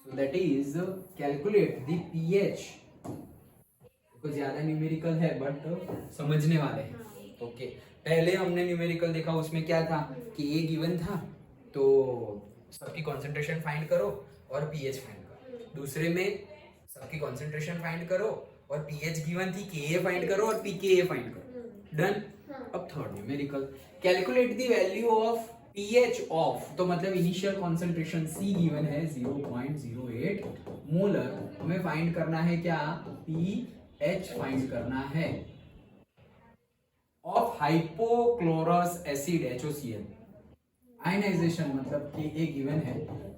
So that is calculate the pH. कुछ ज्यादा न्यूमेरिकल है बट समझने वाले हैं। ओके, पहले हमने न्यूमेरिकल देखा, उसमें क्या था कि ए गिवन था तो सबकी कंसंट्रेशन फाइंड करो और पीएच फाइंड करो। दूसरे में सबकी कंसंट्रेशन फाइंड करो और पीएच गिवन थी, के फाइंड करो और पीके फाइंड करो। डन। अब third numerical, calculate the value of pH of, तो मतलब इनिशियल कंसंट्रेशन सी गिवन है 0.08 मोलर, हमें फाइंड करना है क्या, पीएच फाइंड करना है of hypochlorous acid HOCl। Ionisation मतलब कि ए गिवन है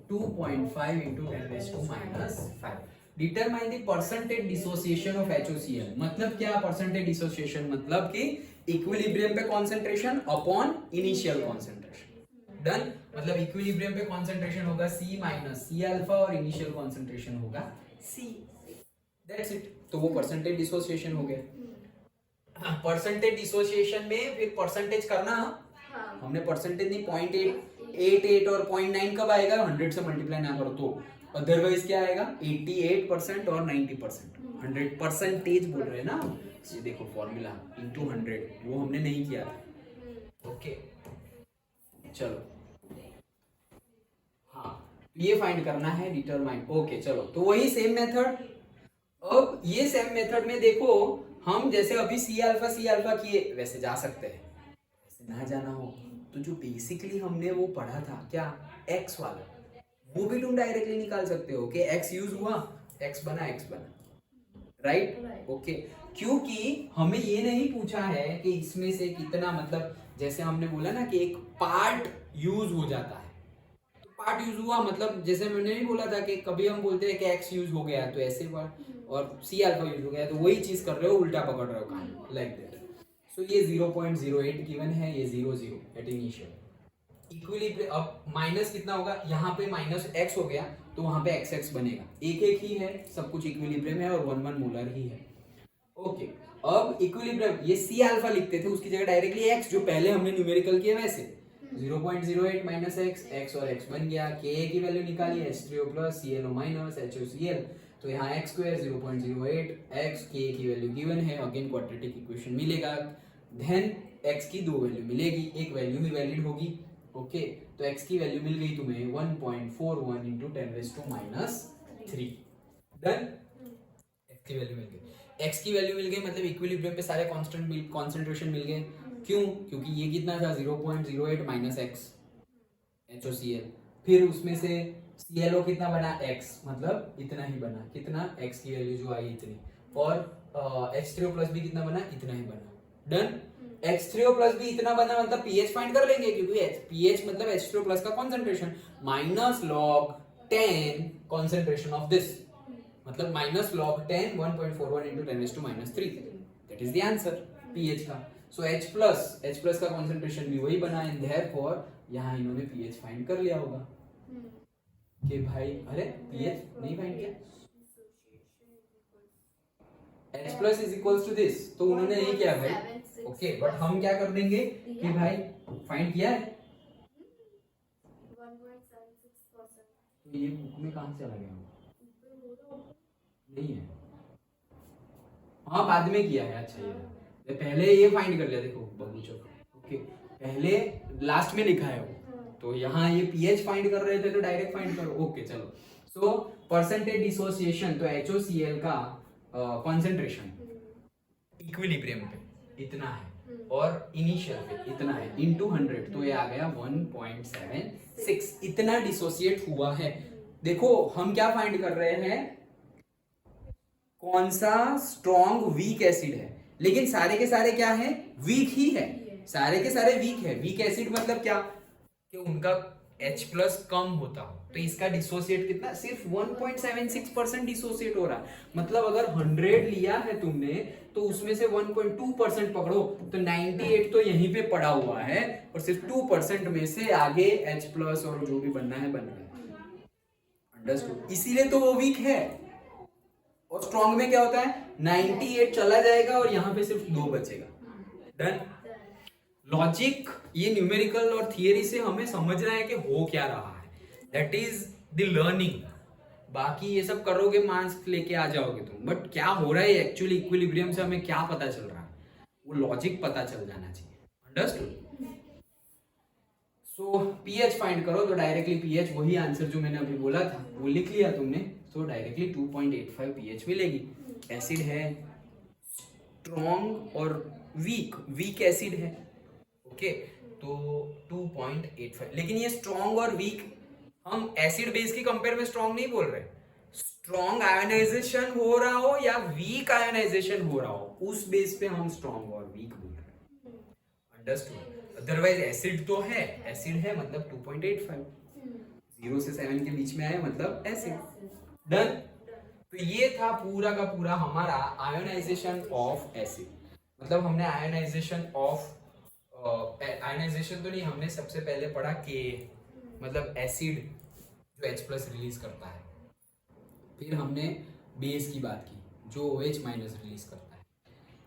2.5 into 10⁻⁻⁵। Determine the percentage dissociation of HOCl। मतलब क्या परसेंटेज डिसोसिएशन, मतलब कि इक्विलिब्रियम पे concentration upon initial concentration. Done. मतलब इक्विलिब्रियम पे कंसंट्रेशन होगा C माइनस सी अल्फा और इनिशियल कंसंट्रेशन होगा C। That's it. तो वो परसेंटेज डिसोसिएशन हो गया। परसेंटेज डिसोसिएशन में फिर परसेंटेज करना, हमने परसेंटेज नहीं, 0.88 और 0.9 कब आएगा, 100 से मल्टीप्लाई ना करो तो। अदरवाइज क्या आएगा, 88% और 90%। 100 परसेंटेज बोल रहे हैं ना, ये देखो फॉर्मूला इंटू 100, वो हमने नहीं किया था। ओके चलो, हाँ ये फाइंड करना है, डिटरमाइन। ओके चलो, तो वही सेम मेथड। अब ये सेम मेथड में देखो, हम जैसे अभी सी अल्फा किए वैसे जा सकते हैं, वैसे ना जाना हो तो जो बेसिकली हमने वो पढ़ा था क्या, एक्स वाला, वो भी तुम डायरेक्टली निकाल सकते हो कि एक्स यूज हुआ, एक्स बना, राइट। ओके, क्योंकि हमें ये नहीं पूछा है कि इसमें से कितना, मतलब जैसे हमने बोला ना कि एक पार्ट यूज हो जाता है, तो पार्ट यूज हुआ मतलब जैसे मैंने नहीं बोला था कि कभी हम बोलते हैं कि एक्स यूज हो गया तो ऐसे पार्ट, और सी अल्फा यूज हो गया, तो वही चीज कर रहे हो, उल्टा पकड़ रहे हो काम, लाइक दैट। सो ये 0.08 गिवन है, ये 0 एट इनिशियल इक्विलिब्रियम। अब माइनस कितना होगा, यहाँ पे माइनस एक्स हो गया तो वहां पे एक्स बनेगा, एक ही है, सब कुछ इक्विलिब्रियम है और 1 मोलर ही है। ओके, अब इक्विलिब्रियम, ये सी अल्फा लिखते थे, उसकी जगह डायरेक्टली एक्स, जो पहले हमने न्यूमेरिकल किया वैसे 0.08 माइनस एक्स और एक्स बन गया। के की वैल्यू निकाली, H3O plus ClO minus HOCl, तो यहाँ x स्क्वायर 0.08 x, के की वैल्यू गिवन है, अगेन क्वाड्रेटिक इक्वेशन मिलेगा, देन x की दो वैल्यू मिलेगी, एक वैल्यू ही वैलिड होगी। ओके, तो x की वैल्यू मिल गई तुम्हें 1.41 into 10⁻⁻3। डन। x की वैल्यू मिल गई, x की वैल्यू मिल गई, मतलब इक्विलिब्रियम पे सारे कांस्टेंट कंसंट्रेशन मिल गए। क्यों? क्योंकि ये कितना था 0.08 माइनस एक्स HOCl, फिर उसमें से ClO कितना बना, x, मतलब इतना ही बना, कितना, x की वैल्यू जो आई इतनी, और H3O प्लस भी कितना बना, इतना ही बना। डन। H3O प्लस भी इतना बना, मतलब pH फाइंड कर लेंगे, क्योंकि pH मतलब H3O प्लस का concentration minus log 10 concentration of this, मतलब minus log 10 1.41 into 10⁻³ that is the answer pH का। सो H+ का कंसंट्रेशन भी वही बना एंड देयरफॉर यहाँ इन्होंने pH फाइंड कर लिया होगा कि भाई अरे pH नहीं फाइंड किया, H+ is equals to this, तो उन्होंने नहीं किया भाई। ओके बट हम क्या कर देंगे कि भाई फाइंड किया है, 1.76%। तो ये बुक में कहाँ से चला गया? नहीं है, हाँ बाद में किया है। अच्छा ये पहले ये फाइंड कर लिया, देखो बगीचो। ओके पहले लास्ट में लिखा है वो, तो यहाँ ये pH फाइंड कर रहे थे तो डायरेक्ट फाइंड करो। ओके चलो, सो परसेंटेज डिसोसिएशन, तो HOCl का कंसंट्रेशन इक्विलिब्रियम पे इतना है और इनिशियल पे इतना है इनटू 100, तो ये आ गया 1.76, इतना डिसोसिएट हुआ है। देखो हम क्या फाइंड कर रहे हैं, कौन सा स्ट्रॉन्ग वीक एसिड है, लेकिन सारे के सारे क्या है, वीक ही है, सारे के सारे वीक है। वीक एसिड मतलब क्या कि उनका H+ कम होता हो, तो इसका डिसोसिएट कितना, सिर्फ 1.76% डिसोसिएट हो रहा है। मतलब अगर 100 लिया है तुमने तो उसमें से 1.2% पकड़ो, तो 98 तो यहीं पे पड़ा हुआ है और सिर्फ 2% में से आगे H+ और जो भी बनना है बन रहा है। अंडरस्टूड? इसीलिए तो वो वीक है। और स्ट्रॉन्ग में क्या होता है, 98 चला जाएगा और यहाँ पे सिर्फ 2 बचेगा। डन? लॉजिक, ये न्यूमेरिकल और थियरी से हमें समझना है कि हो क्या रहा है, दैट इज द लर्निंग। बाकी ये सब करोगे मार्क्स लेके आ जाओगे तुम, बट क्या हो रहा है एक्चुअली इक्विलिब्रियम से हमें क्या पता चल रहा है, वो लॉजिक पता चल जाना चाहिए। अंडरस्टूड? सो pH फाइंड करो, तो डायरेक्टली pH वही आंसर जो मैंने अभी बोला था वो लिख लिया तुमने, तो डायरेक्टली 2.85 pH मिलेगी। एसिड है स्ट्रॉन्ग और वीक एसिड है। ओके तो 2.85, लेकिन ये स्ट्रॉन्ग और वीक हम एसिड बेस की कंपेयर में स्ट्रॉन्ग नहीं बोल रहे। स्ट्रॉन्ग आयोनाइजेशन हो रहा हो या वीक आयोनाइजेशन हो रहा हो, उस बेस पे हम स्ट्रॉन्ग और वीक बोल रहे हैं। अंडरस्टूड? अदरवाइज एसिड तो है, एसिड है मतलब 2.85, 0 से 7 के बीच में आए मतलब एसिड। डन? तो ये था पूरा का पूरा हमारा आयोनाइजेशन ऑफ एसिड। मतलब हमने आयोनाइजेशन ऑफ आयोनाइजेशन तो नहीं, हमने सबसे पहले पढ़ा के मतलब एसिड जो H+ रिलीज करता है, फिर हमने बेस की बात की जो OH- रिलीज करता है,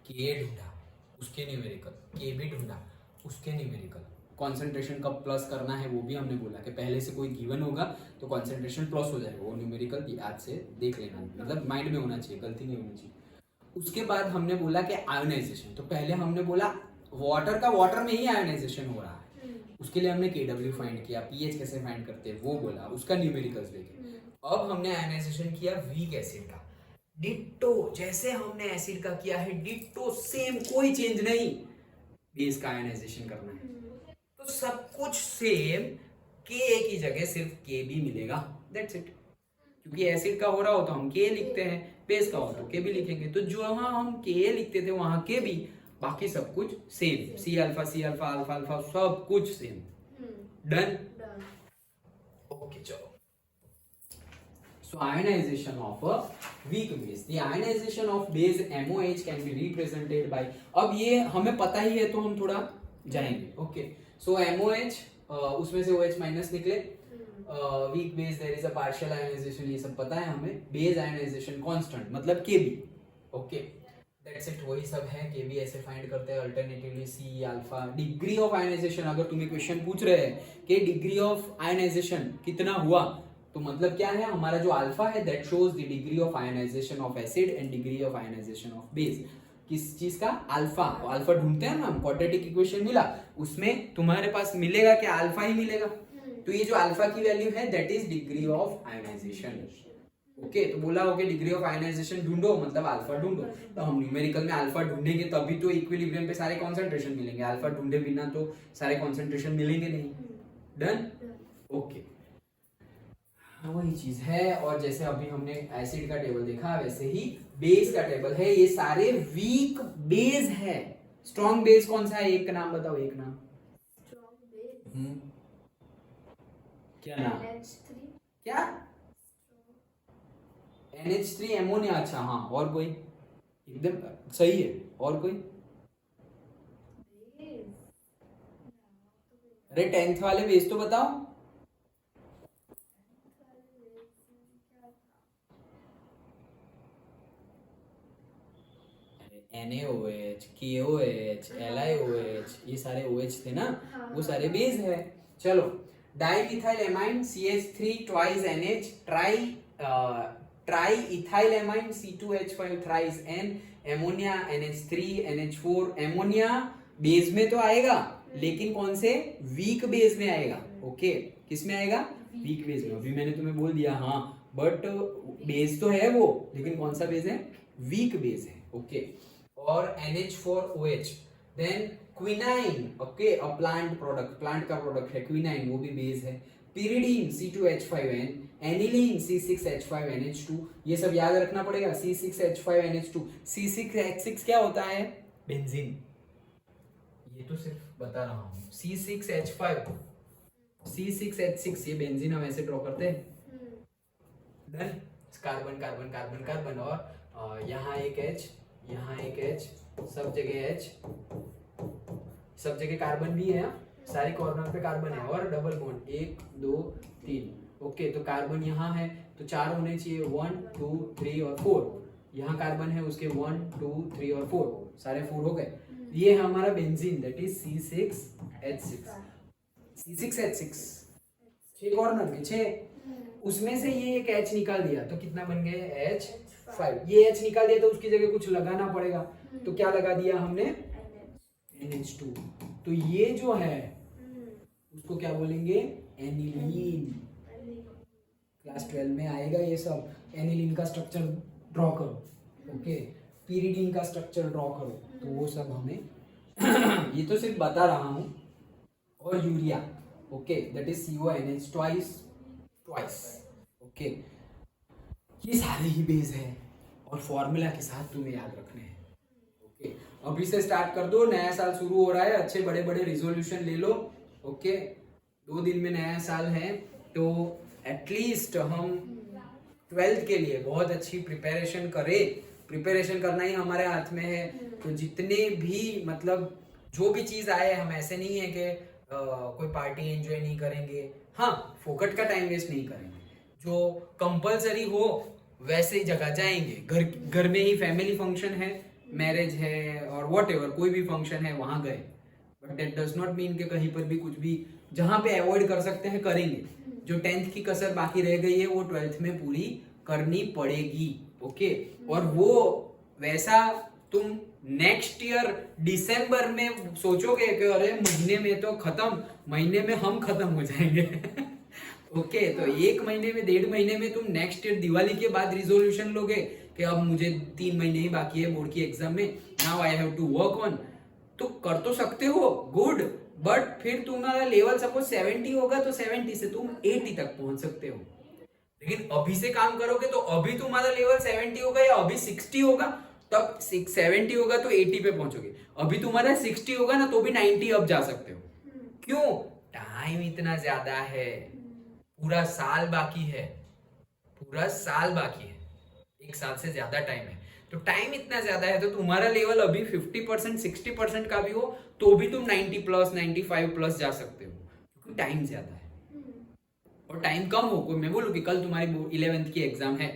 के ढूंढा उसके न्यूमेरिकल, के भी ढूंढा उसके न्यूमेरिकल, कंसंट्रेशन कब प्लस करना है वो भी हमने बोला कि पहले से कोई गिवन होगा तो कंसंट्रेशन प्लस हो जाएगा, वो न्यूमेरिकल याद से देख लेना, मतलब माइंड में होना चाहिए, गलती नहीं होनी चाहिए। उसके बाद हमने बोला कि आयोनाइजेशन, तो पहले हमने बोला वाटर का वाटर में ही आयोनाइजेशन हो रहा है, उसके लिए हमने KW फाइंड किया, pH कैसे फाइंड करते हैं वो बोला, उसका न्यूमेरिकल्स लेके। अब हमने आयोनाइजेशन किया वीक एसिड का, डिट्टो जैसे हमने एसिड का किया है, डिट्टो सेम, कोई चेंज नहीं, बेस का आयोनाइजेशन करना है तो सब कुछ सेम, Ka की जगह सिर्फ Kb मिलेगा, दैट्स इट। क्योंकि एसिड का हो रहा हो तो हम Ka लिखते हैं, बेस का हो तो Kb लिखेंगे, तो जो हम Ka लिखते थे वहां Kb, बाकी सब कुछ same, C alpha alpha alpha सब कुछ सेम। डन? ओके चलो। So ionization of a weak base. The ionization of base MOH can be represented by, अब ये हमें पता ही है तो हम थोड़ा जाएंगे। ओके सो MOH उसमें से OH माइनस निकले, weak base there is a partial ionisation, ये सब पता है हमें। बेस आयोनाइजेशन कांस्टेंट मतलब Kb। ओके दैट्स इट, वही सब है। Kb ऐसे फाइंड करते हैं अल्टरनेटिवली C अल्फा। डिग्री ऑफ आयोनाइजेशन, अगर तुम्हें क्वेश्चन पूछ रहे हैं कि डिग्री ऑफ आयोनाइजेशन कितना हुआ, तो मतलब क्या है, हमारा जो अल्फा है that shows the degree of ionisation of acid and degree of ionisation of base. किस चीज का? अल्फा। अल्फा ढूंढते हैं ना हम, क्वाड्रेटिक इक्वेशन मिला, उसमें तुम्हारे पास मिलेगा क्या? अल्फा ही मिलेगा। तो ये जो अल्फा की वैल्यू है that is degree of ionisation. Okay तो बोला हो कि डिग्री ऑफ आयोनाइजेशन ढूंढो मतलब अल्फा ढूंढो, तो हम न्यूमेरिकल में अल्फा ढूंढेंगे तभी तो इक्विलिब्रियम पे सारे कॉन्सेंट्रेशन मिलेंगे, अल्फा ढूंढे बिना तो सारे कॉन्सेंट्रेशन मिलेंगे नहीं। डन? ओके वही चीज है। और जैसे अभी हमने एसिड का टेबल देखा वैसे ही बेस का टेबल है, ये सारे वीक बेस है। स्ट्रॉन्ग बेस कौन सा है, एक का नाम बताओ, एक नाम। क्या नाम? क्या? NH3 एमोनिया, अच्छा हाँ, और कोई? एकदम सही है, और कोई? अरे 10th वाले बेस तो बताओ। NaOH, KOH, LiOH, ये सारे OH थे ना, वो सारे बेस है। चलो, dimethyl amine CH3 twice NH, try ethyl amine C2H5 thrice N, ammonia NH3 NH4, ammonia base में तो आएगा, लेकिन कौन से? वीक बेस में आएगा। ओके, किस में आएगा? वीक बेस में। अभी मैंने तुम्हें बोल दिया हाँ, बट बेस तो है वो, लेकिन कौन सा बेस है? वीक बेस है। ओके, और NH4OH, then quinine, okay, a plant product, plant का प्रोडक्ट है क्विनाइन, वो भी बेस है। pyridine C2H5N, एनिलीन C6H5NH2, ये सब याद रखना पड़ेगा। C6H5NH2, C6H6 क्या होता है? बेंजीन। ये तो सिर्फ बता रहा हूँ। C6H5, C6H6, ये बेंजीन हम ऐसे ड्रॉ करते हैं। Done, carbon carbon carbon carbon, और यहाँ एक H, यहाँ एक H, सब जगह H, सब जगह कार्बन भी है, सारी कॉर्नर पे कार्बन है, और डबल बॉन्ड 1 2 3। ओके, तो कार्बन यहाँ है तो 4 होने चाहिए, 1 2 3 और 4। यहाँ कार्बन है, उसके 1 2 3 और 4, सारे 4 हो गए। ये है हमारा benzene, that is C6H6। C6H6 6 corner के 6, उसमें से ये एक H निकाल दिया तो कितना बन गए? H5। ये H निकाल दिया तो उसकी जगह कुछ लगाना पड़ेगा, तो क्या लगा दिया हमने? NH2। तो ये जो है उसको क्या बोलेंगे? एनिलीन। क्लास 12 में आएगा ये सब। एनिलीन का स्ट्रक्चर ड्रॉ करो, ओके, pyridine का स्ट्रक्चर ड्रॉ करो, तो वो सब हमें ये तो सिर्फ बता रहा हूँ। और urea, okay, that is CONH twice, okay, ये सारे ही बेस है और फॉर्मूला के साथ तुम्हें याद रखने हैं। ओके, अभी से स्टार्ट कर दो, नया साल शुरू हो रहा है, अच्छे बड़े बड़े रिजोल्यूशन ले लो। ओके, 2 दिन में नया साल है, तो एटलीस्ट हम 12th के लिए बहुत अच्छी प्रिपरेशन करें। प्रिपरेशन करना ही हमारे हाथ में है, तो जितने भी मतलब जो भी चीज आए, हम ऐसे नहीं है कि कोई पार्टी एंजॉय नहीं करेंगे, हाँ, फोकट का टाइम वेस्ट नहीं करेंगे, जो कंपलसरी हो वैसे ही जगह जाएंगे। घर में ही फैमिली फंक्शन है, मैरिज है और व्हाटएवर कोई भी फंक्शन है, वहां गए, but that does not mean कि कहीं पर भी कुछ भी जहां पे अवॉइड कर सकते हैं करेंगे। जो 10th की कसर बाकी रह गई है वो 12th में पूरी करनी पड़ेगी। ओके, और वो वैसा तुम नेक्स्ट ईयर दिसंबर में सोचोगे कि अरे महीने में तो खत्म, महीने में हम खत्म हो जाएंगे। ओके, तो 1 महीने में 1.5 महीने में तुम नेक्स्ट ईयर दिवाली के बाद रिजोल्यूशन लोगे कि अब मुझे 3 महीने ही बाकी है बोर्ड की एग्जाम में, now I have to work on, तो कर तो सकते हो, गुड, बट फिर तुम्हारा लेवल सपोज 70 होगा तो 70 से तुम 80 तक पहुंच सकते हो। लेकिन अभी से काम करोगे तो अभी तुम्हारा लेवल 70 होगा या अभी 60 होगा, तब 70 होगा तो 80 पे पहुंचोगे। अभी तुम्हारा 60 होगा ना तो भी 90 अब जा सकते हो। क्यों? टाइम इतना ज्यादा है, पूरा साल बाकी है, पूरा साल बाकी है, 1 साल से ज्यादा टाइम है। तो टाइम इतना ज्यादा है, तो तुम्हारा लेवल अभी 50% 60% का भी हो तो भी तुम 90 प्लस 95 प्लस जा सकते हो, क्योंकि टाइम ज्यादा है। और टाइम कम हो, कोई मैं बोलूं कि कल तुम्हारी 11th की एग्जाम है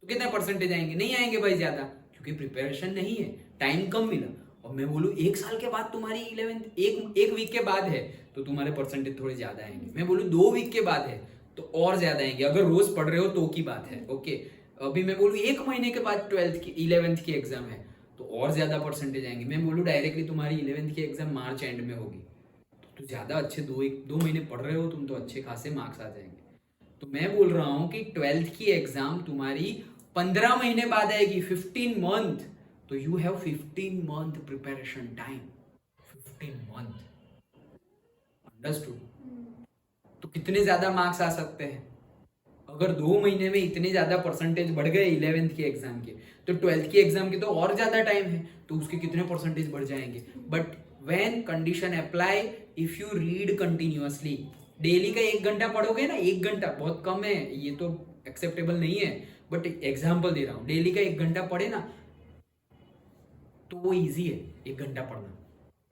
तो कितने परसेंटेज आएंगे? नहीं आएंगे भाई ज्यादा, क्योंकि प्रिपरेशन नहीं है, टाइम कम मिला। और मैं बोलूं 1 साल के बाद तुम्हारी 11th, एक वीक के बाद है तो तुम्हारे परसेंटेज थोड़े ज्यादा आएंगे। मैं बोलूं 2 वीक के बाद है तो और ज्यादा आएंगे, अगर रोज पढ़ रहे हो तो की बात है। ओके, अभी मैं बोलूं 1 महीने के बाद 11th की एग्जाम है तो और ज्यादा परसेंटेज आएंगे। मैं बोलूं डायरेक्टली तुम्हारी 11th की एग्जाम मार्च एंड में होगी तो ज्यादा अच्छे 2 महीने पढ़ रहे हो तुम तो अच्छे खासे मार्क्स आ जाएंगे। तो मैं बोल रहा हूं कि 12th की एग्जाम तुम्हारी 15 महीने बाद आएगी, 15 मंथ, तो you have 15 month preparation time, 15 month, understood? तो कितने ज्यादा मार्क्स आ सकते हैं? अगर 2 महीने में इतने ज्यादा परसेंटेज बढ़ गए 11th की एग्जाम के, तो 12th की एग्जाम के तो और ज्यादा टाइम है, तो उसके कितने परसेंटेज बढ़ जाएंगे। But when condition apply, if you read continuously, daily का 1 घंटा पढ़ोगे ना, 1 घंटा बहुत कम है, ये तो एक्सेप्टेबल नहीं है, बट एग्जाम्पल दे रहा हूँ, डेली का 1 घंटा पढ़े ना तो वो इजी है 1 घंटा पढ़ना,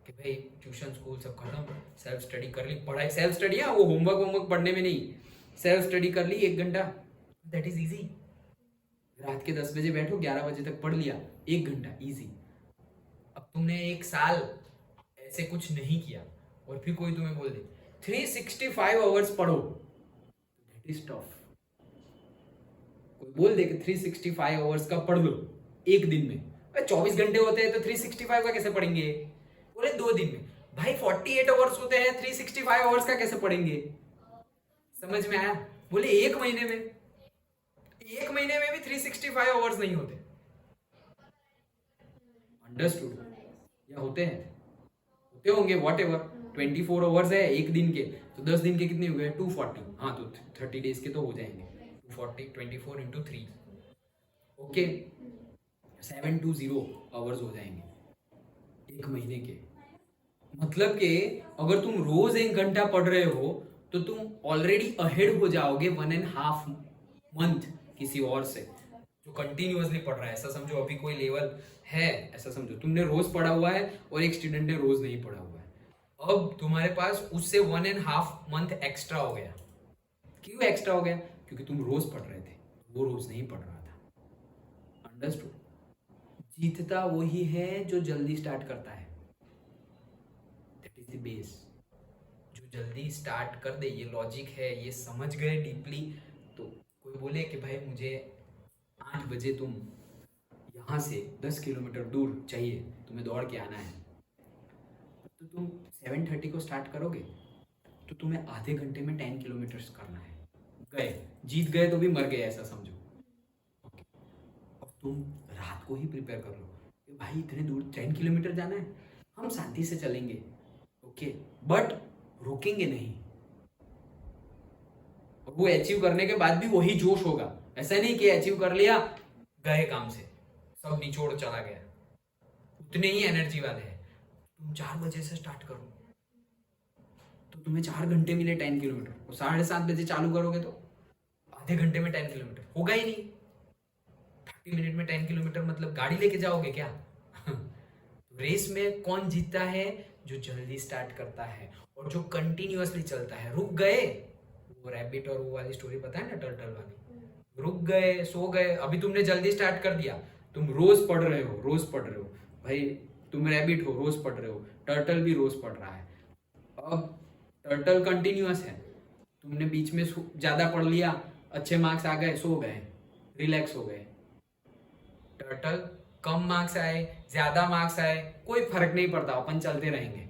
कि भाई ट्यूशन स्कूल सब खत्म, सेल्फ स्टडी कर ली, पढ़ाई सेल्फ स्टडी, हाँ वो होमवर्क पढ़ने में नहीं, सेल्फ स्टडी कर ली 1 घंटा, दैट इज इजी। रात के 10 बजे बैठो, 11 बजे तक पढ़ लिया, 1 घंटा इजी। अब तुमने 1 साल ऐसे कुछ नहीं किया और फिर कोई तुम्हें बोल दे 365 आवर्स पढ़ो, दैट इज टफ। कोई बोल दे कि 365 आवर्स का पढ़ लो एक दिन में, 24 घंटे होते हैं तो 365 का कैसे पढ़ेंगे? बोले 2 दिन में। भाई 48 आवर्स होते हैं, 365 आवर्स का कैसे पढ़ेंगे? समझ में आया? बोले 1 महीने में, 1 महीने में भी 365 आवर्स नहीं होते। अंडरस्टूड? या होते हैं? होते होंगे, वॉट एवर। 24 आवर्स है एक दिन के, तो 10 दिन के कितने हुए? 240। हाँ तो 30 डेज के तो हो जाएंगे। 240 24 इंटू 3, ओके 720 आवर्स हो जाएंगे 1 महीने के। मतलब कि अगर तुम रोज 1 घंटा पढ़ रहे हो तो तुम ऑलरेडी अहेड हो जाओगे 1.5 मंथ किसी और से जो कंटिन्यूअसली पढ़ रहा है। ऐसा समझो अभी कोई लेवल है, ऐसा समझो तुमने रोज पढ़ा हुआ है और एक स्टूडेंट ने रोज नहीं पढ़ा हुआ है, अब तुम्हारे पास उससे 1.5 मंथ एक्स्ट्रा हो गया। क्यों एक्स्ट्रा हो गया? क्योंकि तुम रोज पढ़ रहे थे, वो रोज नहीं पढ़ रहा था। अंडरस्टूड? जीतता वही है जो जल्दी स्टार्ट करता है, दैट इज द बेस। जो जल्दी स्टार्ट कर दे, ये लॉजिक है, ये समझ गए डीपली। तो कोई बोले कि भाई मुझे 8 बजे तुम यहाँ से 10 किलोमीटर दूर चाहिए, तुम्हें दौड़ के आना है, तो तुम 7:30 को स्टार्ट करोगे तो तुम्हें आधे घंटे में 10 किलोमीटर करना है। गए, जीत गए तो भी मर गए, ऐसा समझो। ओके, अब तुम रात को ही प्रिपेयर कर लो कि भाई इतने दूर 10 किलोमीटर जाना है, हम शांति से चलेंगे, ओके, बट रुकेंगे नहीं। और वो अचीव करने के बाद भी वही जोश होगा। ऐसा नहीं कि अचीव कर लिया, गए काम से, सब निचोड़ चला गया, उतने ही एनर्जी वाले हैं। तुम 4 बजे से स्टार्ट करो तो तुम्हें 4 घंटे मिले 10 किलोमीटर, और 7:30 बजे चालू करोगे तो आधे घंटे में 10 किलोमीटर होगा ही नहीं। 30 मिनट में 10 किलोमीटर मतलब गाड़ी लेके जाओगे क्या? रेस में कौन जीतता है? जो जल्दी स्टार्ट करता है और जो कंटिन्यूअसली चलता है। रुक गए, वो रैबिट और वो वाली स्टोरी पता है ना, टर्टल वाली, रुक गए, सो गए। अभी तुमने जल्दी स्टार्ट कर दिया, तुम रोज पढ़ रहे हो, रोज पढ़ रहे हो भाई, तुम रैबिट हो, रोज पढ़ रहे हो, टर्टल भी रोज पढ़ रहा है। अब टर्टल कंटिन्यूअस है, तुमने बीच में ज्यादा पढ़ लिया, अच्छे मार्क्स आ गए, सो गए, रिलैक्स हो गए। टर्टल कम मार्क्स आए, ज्यादा मार्क्स आए, कोई फर्क नहीं पड़ता, अपन चलते रहेंगे।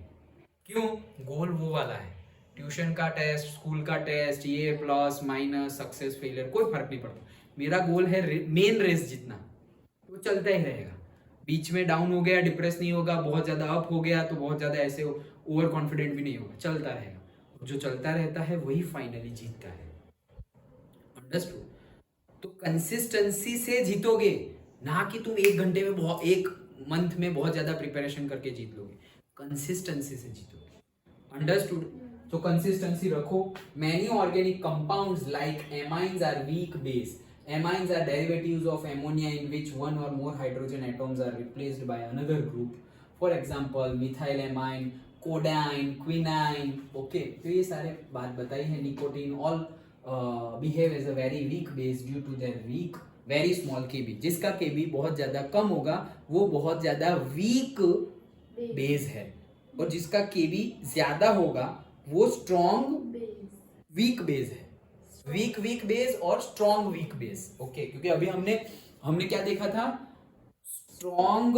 क्यों? गोल वो वाला है, ट्यूशन का टेस्ट, स्कूल का टेस्ट, ये प्लस माइनस, सक्सेस फेलियर, कोई फर्क नहीं पड़ता। मेरा गोल है मेन रेस जीतना, वो चलता ही रहेगा। बीच में डाउन हो गया, डिप्रेस नहीं होगा, बहुत ज्यादा अप हो गया तो बहुत ज्यादा ऐसे ओवर कॉन्फिडेंट भी नहीं होगा, चलता रहेगा। जो चलता रहता है वही फाइनली जीतता है। अंडरस्टूड? तो कंसिस्टेंसी से जीतोगे, ना कि तुम 1 घंटे में 1 मंथ में बहुत ज्यादा प्रिपरेशन करके जीत लोगे, कंसिस्टेंसी से जीतोगे। अंडरस्टूड? तो कंसिस्टेंसी रखो। Many organic compounds like amines are weak base. Amines are derivatives of ammonia in which one or more hydrogen atoms are replaced by another group. For example, methylamine, codeine, quinine. Okay, तो ये सारे बात बताई है। Nicotine all behave as a very weak base due to their weak, very small Kb. जिसका Kb बहुत ज़्यादा कम होगा वो बहुत ज़्यादा weak base है, और जिसका Kb ज़्यादा होगा वो strong weak base है। वीक बेस और स्ट्रॉन्ग वीक बेस। ओके, क्योंकि अभी हमने क्या देखा था? स्ट्रॉन्ग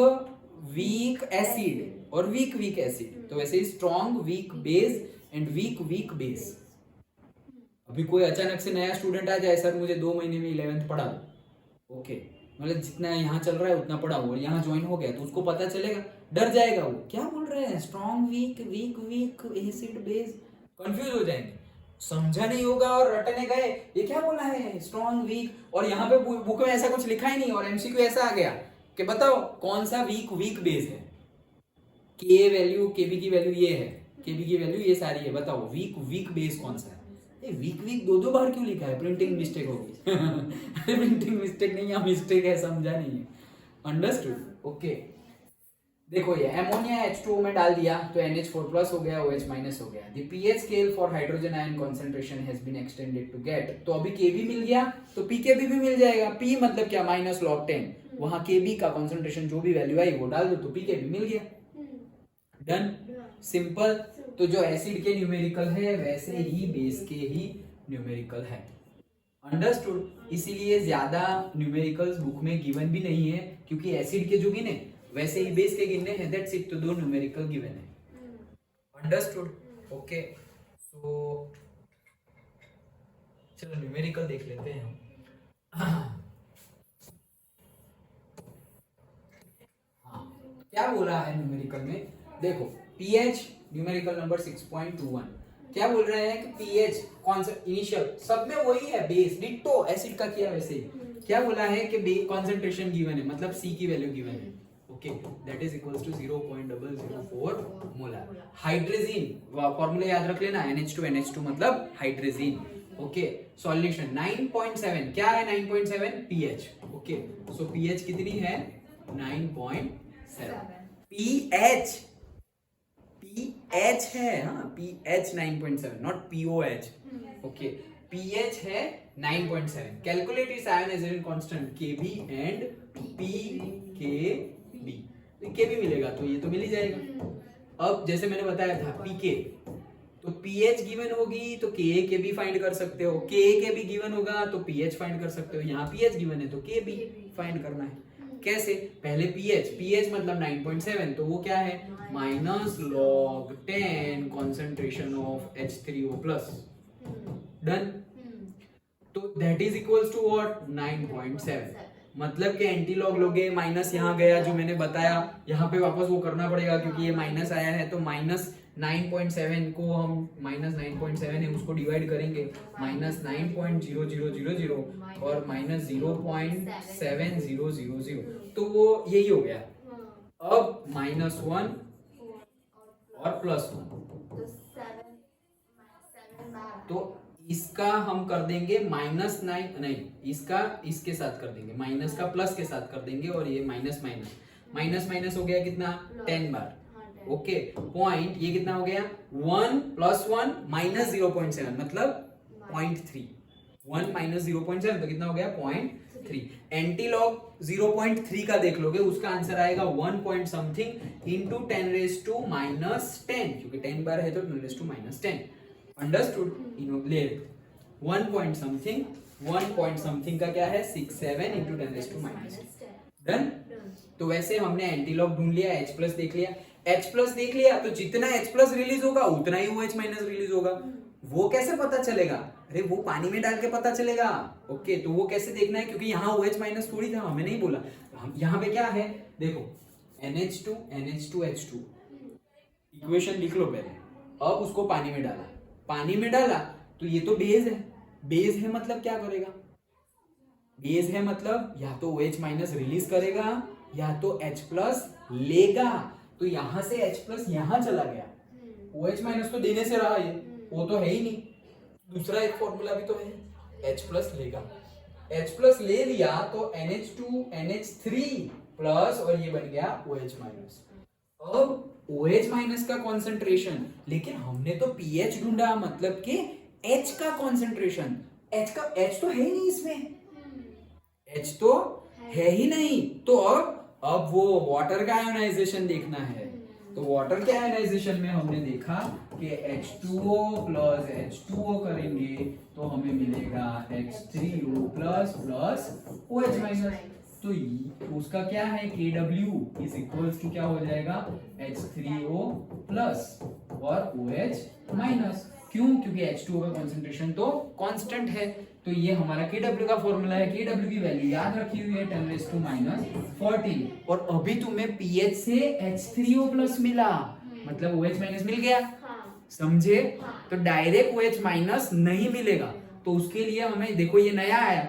वीक एसिड और वीक एसिड। तो वैसे ही strong weak base and weak base. अभी कोई अचानक से नया स्टूडेंट आ जाए, सर मुझे 2 महीने में 11th पढ़ा दो, ओके, मतलब जितना यहाँ चल रहा है उतना पढ़ा हो, और यहाँ ज्वाइन हो गया तो उसको पता चलेगा, डर जाएगा, वो क्या बोल रहे हैं, strong weak acid base, confuse हो जाएंगे, समझा नहीं होगा और रटने गए, ये क्या बोला है स्ट्रॉन्ग वीक, और यहाँ पे बुक में ऐसा कुछ लिखा ही नहीं, और एमसीक्यू ऐसा आ गया कि बताओ कौन सा वीक बेस है। के वैल्यू, केबी की वैल्यू ये है, केबी की वैल्यू ये सारी है, बताओ वीक बेस कौन सा है? ये वीक वीक दो बार क्यों लिखा है? प्रिंटिंग मिस्टेक होगी। अरे प्रिंटिंग मिस्टेक नहीं है, मिस्टेक है, समझा नहीं है। अंडरस्टूड? ओके, देखो ये अमोनिया H2O में डाल दिया तो NH4 प्लस हो गया, OH माइनस हो गया। The pH scale for hydrogen ion concentration has been extended to get, तो अभी Kb मिल गया तो pKb भी मिल जाएगा। P मतलब क्या? माइनस log 10, वहां Kb का कंसंट्रेशन जो भी वैल्यू आई वो डाल दो तो pKb मिल गया। Done, simple. तो जो एसिड के न्यूमेरिकल है वैसे ही बेस के ही न्यूमेरिकल है। अंडरस्टूड? इसीलिए ज्यादा न्यूमेरिकल्स बुक में गिवन भी नहीं है, क्योंकि एसिड के जो गिने वैसे ही बेस के गिनने हैं, दैट्स इट। तो दो न्यूमेरिकल गिवन है। अंडरस्टूड? ओके, सो चलो न्यूमेरिकल देख लेते हैं हम। हाँ, क्या बोला है न्यूमेरिकल में? देखो pH न्यूमेरिकल नंबर 6.21 क्या बोल रहे हैं कि pH कौन सा इनिशियल, सब में वही है, बेस डिट्टो एसिड का किया वैसे ही। क्या बोला है कि कंसंट्रेशन गिवन है, मतलब C की वैल्यू गिवन है। Okay, that is equals to 0.004 molar. Hydrogen formula याद रख लेना, NH2 मतलब हाइड्रोजन। ओके, सॉल्यूशन 9.7 क्या है? 9.7 pH। ओके, सो pH कितनी है? 9.7। pH है, हाँ pH 9.7 not POH। Okay, pH है 9.7। कैलकुलेट इस ionisation constant Kb and pKb। तो Kb मिलेगा तो ये तो मिल ही जाएगा। अब जैसे मैंने बताया था pK, तो pH गिवन होगी तो Ka फाइंड कर सकते हो, Ka गिवन होगा तो pH फाइंड कर सकते हो। यहाँ pH गिवन है तो Kb फाइंड करना है। कैसे? पहले pH मतलब 9.7, तो वो क्या है? Minus log 10 concentration of H3O plus. Done, तो that is equals to what? 9.7। मतलब कि एंटी लॉग लोगे, माइनस यहाँ गया जो मैंने बताया, यहाँ पे वापस वो करना पड़ेगा क्योंकि ये माइनस आया है, तो माइनस 9.7 को हम माइनस 9.7 है उसको डिवाइड करेंगे, माइनस 9.0000 और माइनस 0.7000, तो वो यही हो गया। अब -1 और +1, तो इसका हम कर देंगे -9, नहीं इसका इसके साथ कर देंगे, माइनस का प्लस के साथ कर देंगे, और ये माइनस माइनस हो गया कितना? 10 बार। ओके, पॉइंट ये कितना हो गया? 1 + 1 -0.7 मतलब 0.3। 1 - 0.7 तो कितना हो गया? 0.3। एंटी लॉग 0.3 का देख लोगे, उसका आंसर आएगा 1 पॉइंट समथिंग इंटू 10⁻⁻10, क्योंकि 10 बार है तो 10⁻10। अंडरस्टूड? 1 पॉइंट समथिंग का क्या है? 67 इंटू 10⁻⁻10। डन। तो वैसे हमने एंटी लॉग ढूंढ लिया, H+ देख लिया, H+ देख लिया, तो जितना H+ रिलीज होगा उतना ही OH- रिलीज होगा। वो कैसे पता चलेगा? अरे वो पानी में डाल के पता चलेगा। ओके, तो वो कैसे देखना है? क्योंकि यहाँ OH- थोड़ी था, हमें नहीं बोला। हम यहाँ पे क्या है? देखो NH2 H2 इक्वेशन लिख लो पहले, अब उसको पानी में डाला, तो ये तो बेस है मतलब क्या करेगा? बेस है मतलब या तो OH- रिलीज करेगा या तो H+ लेगा। तो यहां से H+ यहां चला गया, OH- तो देने से रहा, ये वो तो है ही नहीं। दूसरा एक फॉर्मूला भी तो है, H+ लेगा, H+ ले लिया तो NH2 NH3 प्लस, और ये बन गया OH-। अब OH- का कॉन्सेंट्रेशन, लेकिन हमने तो pH ढूंढा, मतलब कि H का कॉन्सेंट्रेशन, H तो है ही नहीं इसमें, H तो है ही नहीं। तो अब वो वाटर का आयोनाइजेशन देखना है, तो वाटर के आयोनाइजेशन में हमने देखा कि H2O प्लस H2O करेंगे तो हमें मिलेगा H3O प्लस OH-। तो उसका क्या है? Kw इज इक्वल्स टू क्या हो जाएगा? H3O प्लस और OH-। क्यों? क्योंकि H2O का कॉन्सेंट्रेशन तो कांस्टेंट है। तो ये हमारा Kw का फॉर्मूला है, Kw की वैल्यू याद रखी हुई है 10⁻14। और अभी तुम्हें pH से H3O प्लस मिला, मतलब OH- मिल गया। समझे? तो डायरेक्ट OH- नहीं मिलेगा, तो उसके लिए हमें देखो ये नया आया,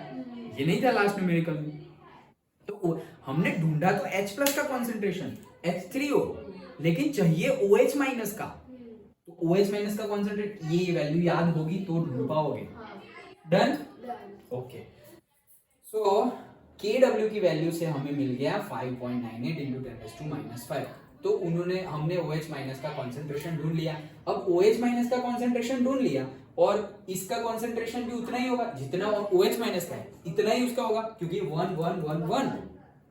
ये नहीं था लास्ट न्यूमेरिकल में। तो हमने ढूंढा तो H+ का कॉन्सेंट्रेशन H3O, लेकिन चाहिए OH- का, तो OH माइनस का कॉन्सेंट्रेट ये वैल्यू याद होगी तो ढूंढ पाओगे। हाँ done. Done. Okay so KW की वैल्यू से हमें मिल गया 5.98 इंटू 10⁻⁻5। तो हमने OH माइनस का कॉन्सेंट्रेशन ढूंढ लिया। अब OH माइनस का कॉन्सेंट्रेशन ढूंढ लिया और इसका कॉन्सेंट्रेशन भी उतना ही होगा जितना OH माइनस का है, इतना ही उसका होगा क्योंकि 1 1 1 1।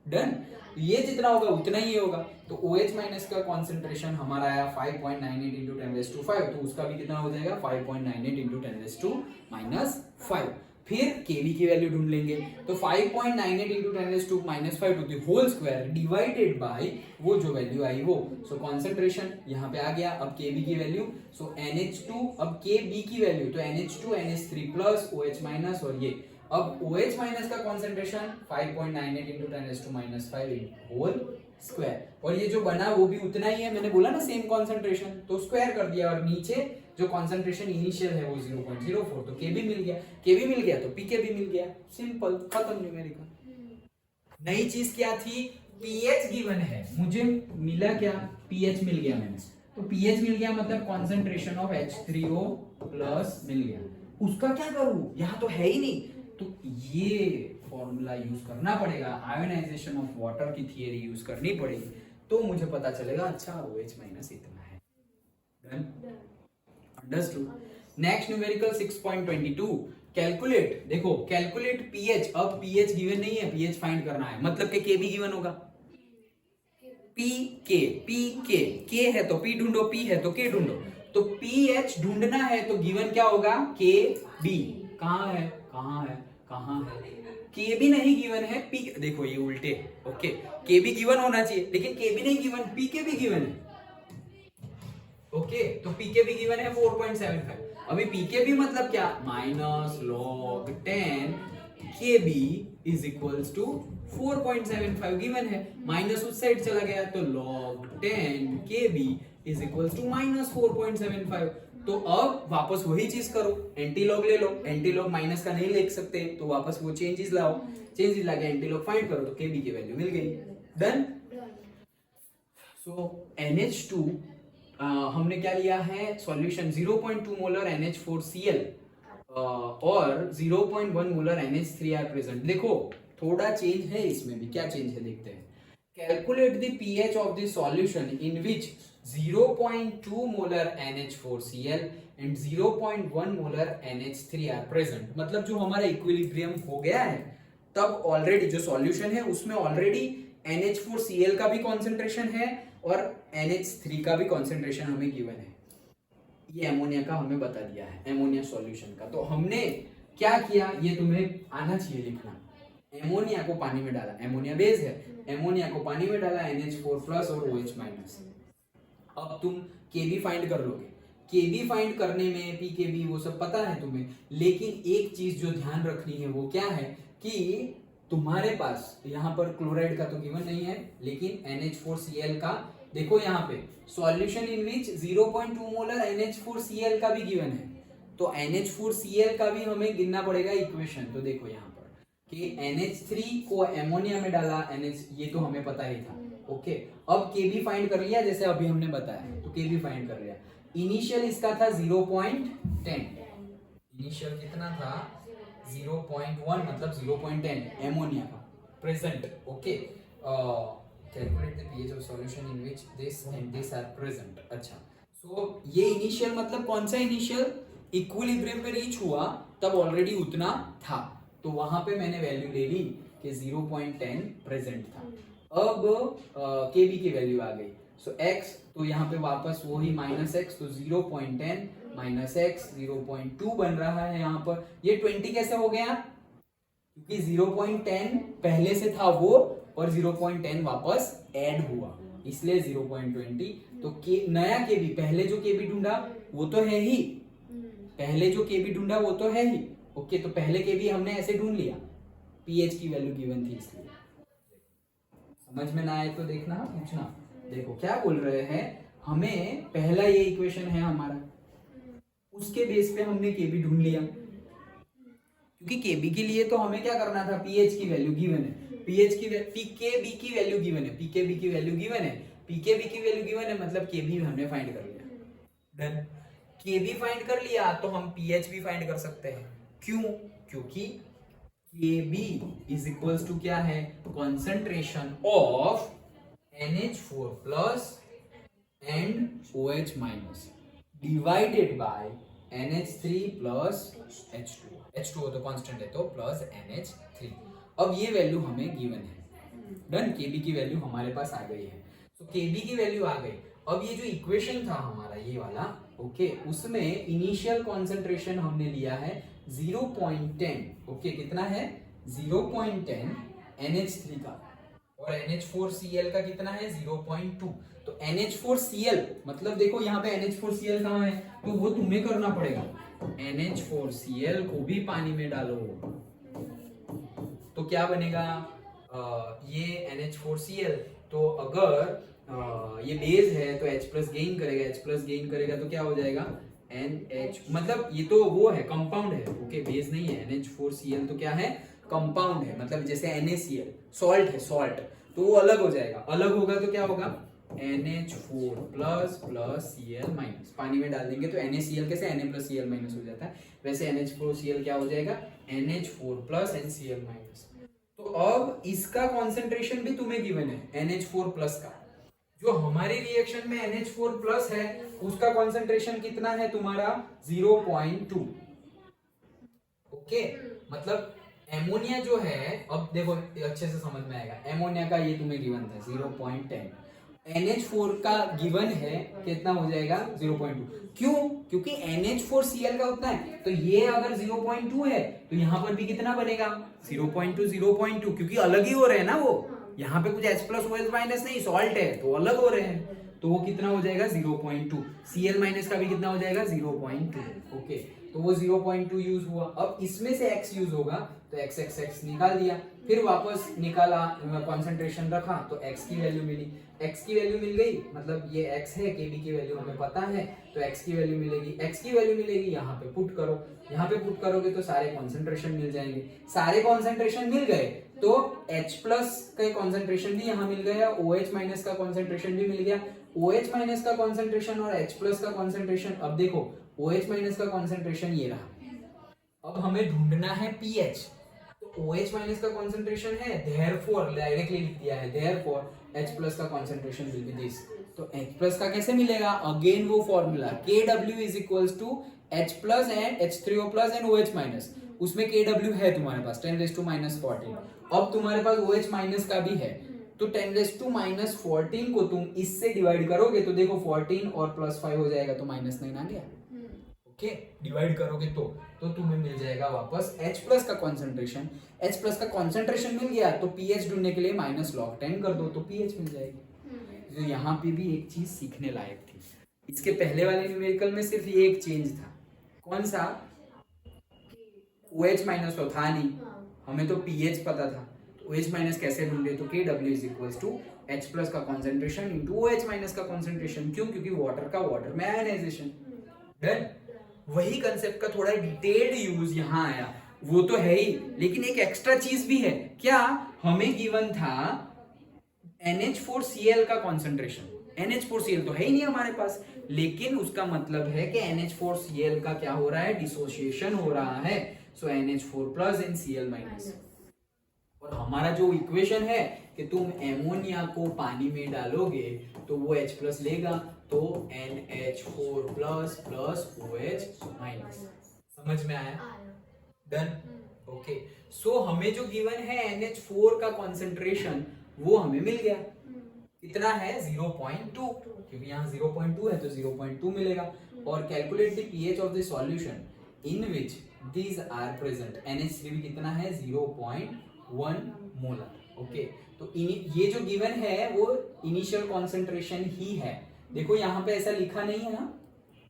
डन। ये जितना होगा उतना ही होगा। तो OH माइनस का कॉन्सेंट्रेशन हमारा आया 5.98 इंटू 10⁻5, तो उसका भी कितना हो जाएगा 5.98 इंटू 10⁻⁻5। फिर Kb की वैल्यू ढूंढ लेंगे। तो 5.98 into 10⁻⁻5 to the whole square divided by वो जो वैल्यू आई वो। सो कॉन्सेंट्रेशन यहाँ पे आ गया। अब Kb की वैल्यू सो NH2, अब Kb की वैल्यू तो NH2 NH3 plus OH minus और ये अब OH माइनस का कॉन्सेंट्रेशन 5.98 इंटू 10⁻⁻5 होल स्क्वायर और ये जो बना वो भी उतना ही है। मैंने बोला ना सेम कॉन्सेंट्रेशन, तो स्क्वायर कर दिया और नीचे जो कॉन्सेंट्रेशन इनिशियल है वो 0.04, तो Kb मिल गया। Kb मिल गया तो Pk भी मिल गया। सिंपल, खत्म न्यूमेरिकल। नई चीज क्या थी? pH गिवन है, मुझे मिला क्या? pH मिल गया मैंने। तो pH मिल गया मतलब कॉन्सेंट्रेशन ऑफ H3O प्लस मिल गया। उसका क्या करूं? यहाँ तो है ही नहीं, तो ये फॉर्मूला यूज करना पड़ेगा। आयोनाइजेशन ऑफ वाटर की थियरी यूज करनी पड़ेगी तो मुझे पता चलेगा अच्छा OH माइनस इतना है। Done. Understood. Next numerical 6.22 calculate. देखो कैलकुलेट pH। अब pH गिवन नहीं है, pH फाइंड करना है, मतलब कि Kb गिवन होगा। K है तो P ढूंढो, P है तो K ढूंढो। तो pH ढूंढना है तो गिवन क्या होगा? Kb। कहां है कहां है कहां है? Kb नहीं गिवन है, P। देखो ये उल्टे। ओके Kb गिवन होना चाहिए लेकिन Kb नहीं गिवन, Pk भी गिवन है। ओके तो Pk भी गिवन है 4.75। अभी Pk भी मतलब क्या? Minus log 10 Kb is equals to 4.75 given है। माइनस उस साइड चला गया तो log 10 Kb is equals to minus 4.75। तो अब वापस वही चीज करो, एंटी लॉग ले लो। एंटी लॉग माइनस का नहीं लिख सकते तो वापस वो चेंजेस लाओ, चेंजेस लाके एंटी लॉग फाइंड करो तो Kb की वैल्यू मिल गई। डन। सो NH2 हमने क्या लिया है? सॉल्यूशन 0.2 मोलर NH4Cl और 0.1 मोलर NH3 आर प्रेजेंट। देखो थोड़ा चेंज है इसमें भी, क्या चेंज है देखते हैं। Calculate the pH of the solution in which 0.2 molar NH4Cl and 0.1 molar NH3 are present. मतलब जो हमारा इक्विलिब्रियम हो गया है तब ऑलरेडी जो सॉल्यूशन है उसमें ऑलरेडी NH4Cl का भी कॉन्सेंट्रेशन है और NH3 का भी कॉन्सेंट्रेशन हमें गिवन है। ये एमोनिया का हमें बता दिया है, एमोनिया सॉल्यूशन का। तो हमने क्या किया ये तुम्हें आना चाहिए लिखना। एमोनिया को पानी में डाला, एमोनिया बेस है, एमोनिया को पानी में डाला NH4 प्लस और OH माइनस। अब तुम Kb फाइंड कर लोगे। Kb फाइंड करने में Pkb वो सब पता है तुम्हें, लेकिन एक चीज जो ध्यान रखनी है वो क्या है कि तुम्हारे पास यहाँ पर क्लोराइड का तो गिवन नहीं है लेकिन NH4Cl का देखो यहाँ पे solution in which 0.2 molar NH4Cl का भी गिवन है। तो NH4Cl का भी हमें गिनना पड़ेगा इक्वेशन। तो देखो यहाँ पर कि NH3 को एमोनिया में डाला, NH ये तो हमें पता ही था। ओके अब Kb फाइंड कर लिया जैसे अभी हमने बताया, तो Kb फाइंड कर लिया। इनिशियल इसका था 0.10, इनिशियल कितना था 0.1 मतलब 0.10 एमोनिया का present. Okay calculate the pH of solution in which this and this are present. अच्छा सो ये इनिशियल मतलब कौन सा इनिशियल? इक्विलिब्रियम पे रीच हुआ तब ऑलरेडी उतना था, तो वहां पे मैंने वैल्यू ले ली कि 0.10 प्रेजेंट था। अब Kb की वैल्यू आ गई। सो x तो यहाँ पे वापस वही -x, तो 0.10 -x 0.2 बन रहा है यहाँ पर। ये 20 कैसे हो गया? क्योंकि 0.10 पहले से था वो और 0.10 वापस ऐड हुआ, इसलिए 0.20। तो नया Kb, पहले जो Kb ढूंढा वो तो है ही, पहले जो Kb ढूंढा वो तो है ही। ओके तो पहले Kb हमने ऐसे ढूंढ लिया, pH की वैल्यू गिवन थी इसलिए। समझ में ना आए तो देखना, पूछना। देखो क्या बोल रहे हैं, हमें पहला ये इक्वेशन है हमारा, उसके बेस पे हमने Kb ढूंढ लिया। क्योंकि Kb के लिए तो हमें क्या करना था, pH की वैल्यू गिवन है, pH की Pkb की वैल्यू गिवन है, Pkb की वैल्यू गिवन है, Pkb की वैल्यू गिवन है मतलब Kb हमने फाइंड कर लिया। डन। के भी फाइंड कर लिया तो हम पीएच भी फाइंड कर सकते हैं। क्यों? क्योंकि के बी इज इक्वल्स टू क्या है? Concentration of NH4 plus and OH minus divided by NH3 plus H2O तो कांस्टेंट है तो प्लस NH3। अब ये वैल्यू हमें गिवन है। डन। केबी की वैल्यू हमारे पास आ गई है। तो केबी की वैल्यू आ गई। अब ये जो इक्वेशन था हमारा ये वाला, ओके, उसमें इनिशियल कॉन्सेंट्रेशन हमने लिया है 0.10। ओके, कितना है? 0.10 NH3 का, और NH4Cl का कितना है? 0.2। तो NH4Cl मतलब देखो यहाँ पे NH4Cl कहाँ है, तो वो तुम्हें करना पड़ेगा। NH4Cl को भी पानी में डालो तो क्या बनेगा? ये NH4Cl, तो अगर ये बेस है तो H प्लस गेन करेगा, H प्लस गेन करेगा तो क्या हो जाएगा? NH, मतलब ये तो वो है, कंपाउंड है। ओके, बेस नहीं है। NH4Cl तो क्या है? कंपाउंड है। मतलब जैसे NaCl सॉल्ट है, सॉल्ट, तो वो अलग हो जाएगा। अलग होगा तो क्या होगा? NH4 plus plus Cl minus, पानी में डाल देंगे तो NaCl कैसे Na प्लस Cl माइनस हो जाता है, वैसे NH4Cl क्या हो जाएगा? NH4 plus NCl minus. तो अब इसका कॉन्सेंट्रेशन भी तुम्हें गिवन है NH4 प्लस का। जो हमारी रिएक्शन में NH4 प्लस है उसका कॉन्सेंट्रेशन कितना है तुम्हारा? 0.2। ओके, मतलब एमोनिया जो है, अब देखो अच्छे से समझ में आएगा। एमोनिया का ये तुम्हें गिवन था 0.10, NH4 का गिवन है कितना हो जाएगा? 0.2। क्यों? क्योंकि NH4Cl का उतना है, तो ये अगर 0.2 है तो यहाँ पर भी कितना बनेगा? 0.2, क्योंकि अलग ही हो रहे हैं ना वो। यहाँ पे कुछ H प्लस OH माइनस नहीं, सॉल्ट है तो अलग हो रहे हैं, तो वो कितना हो जाएगा? 0.2। Cl माइनस का भी कितना हो जाएगा? 0.2। ओके, तो वो 0.2 यूज हुआ। अब इसमें से x यूज होगा तो x निकाल दिया, फिर वापस निकाला, कंसंट्रेशन रखा तो x की वैल्यू मिली। x की वैल्यू मिल गई, मतलब ये x है, kb की वैल्यू हमें पता है, तो x की वैल्यू मिलेगी। x की वैल्यू मिलेगी, यहाँ पे पुट करो, यहाँ पे पुट करोगे तो सारे कॉन्सेंट्रेशन मिल जाएंगे। सारे कॉन्सेंट्रेशन मिल गए तो H प्लस का कॉन्सेंट्रेशन भी यहाँ मिल गया, OH माइनस का कॉन्सेंट्रेशन भी मिल गया। OH माइनस का कॉन्सेंट्रेशन और H प्लस का कॉन्सेंट्रेशन, अब देखो OH माइनस का कॉन्सेंट्रेशन ये रहा। अब हमें ढूंढना है pH, तो OH माइनस का कॉन्सेंट्रेशन है, देयरफॉर डायरेक्टली लिख दिया है, देयरफॉर H प्लस का कॉन्सेंट्रेशन विल बी दिस। तो H प्लस का कैसे मिलेगा? अगेन वो formula Kw is equals to H plus and H3O plus and OH minus. उसमें Kw है तुम्हारे पास 10⁻⁻14। अब तुम्हारे पास OH माइनस का भी है, तो 10⁻14 को तुम इससे डिवाइड करोगे तो देखो 14 और प्लस 5 हो जाएगा तो -9 आ गया। ओके, डिवाइड करोगे तो तुम्हें मिल जाएगा वापस H प्लस का कॉन्सेंट्रेशन। H प्लस का कॉन्सेंट्रेशन मिल गया तो pH ढूंढने के लिए -log10 कर दो तो pH मिल जाएगी। तो यहाँ पे भी एक चीज सीखने लायक थी। इसके पहले वाले न्यूमेरिकल में सिर्फ ये एक चेंज था, कौन सा? OH माइनस तो था नहीं, हमें तो pH पता था, तो OH माइनस कैसे ढूंढे? तो Kw is equals to H plus का कॉन्सेंट्रेशन इंटू OH माइनस का कॉन्सेंट्रेशन। क्यों? क्योंकि वाटर का वाटर में आयनाइजेशन। डन। वही कंसेप्ट का थोड़ा डिटेल्ड यूज यहाँ आया, वो तो है ही, लेकिन एक एक्स्ट्रा चीज भी है। क्या? हमें गिवन था NH4Cl का कॉन्सेंट्रेशन। NH4Cl तो है ही नहीं हमारे पास, लेकिन उसका मतलब है कि NH4Cl का क्या हो रहा है? डिसोसिएशन हो रहा है। सो NH4 plus and Cl minus. और हमारा जो इक्वेशन है कि तुम एमोनिया को पानी में डालोगे तो वो H प्लस लेगा, तो NH4 plus plus OH minus. समझ में आया? डन। ओके, सो हमें जो गिवन है NH4 का कॉन्सेंट्रेशन वो हमें मिल गया। कितना है? 0.2, क्योंकि यहाँ 0.2 है तो 0.2 मिलेगा। और calculate the pH of the solution in which these are present। NH3 भी कितना है? 0.1 मोलर। ओके, तो ये जो गिवन है वो इनिशियल कॉन्सेंट्रेशन ही है। देखो यहाँ पे ऐसा लिखा नहीं है ना,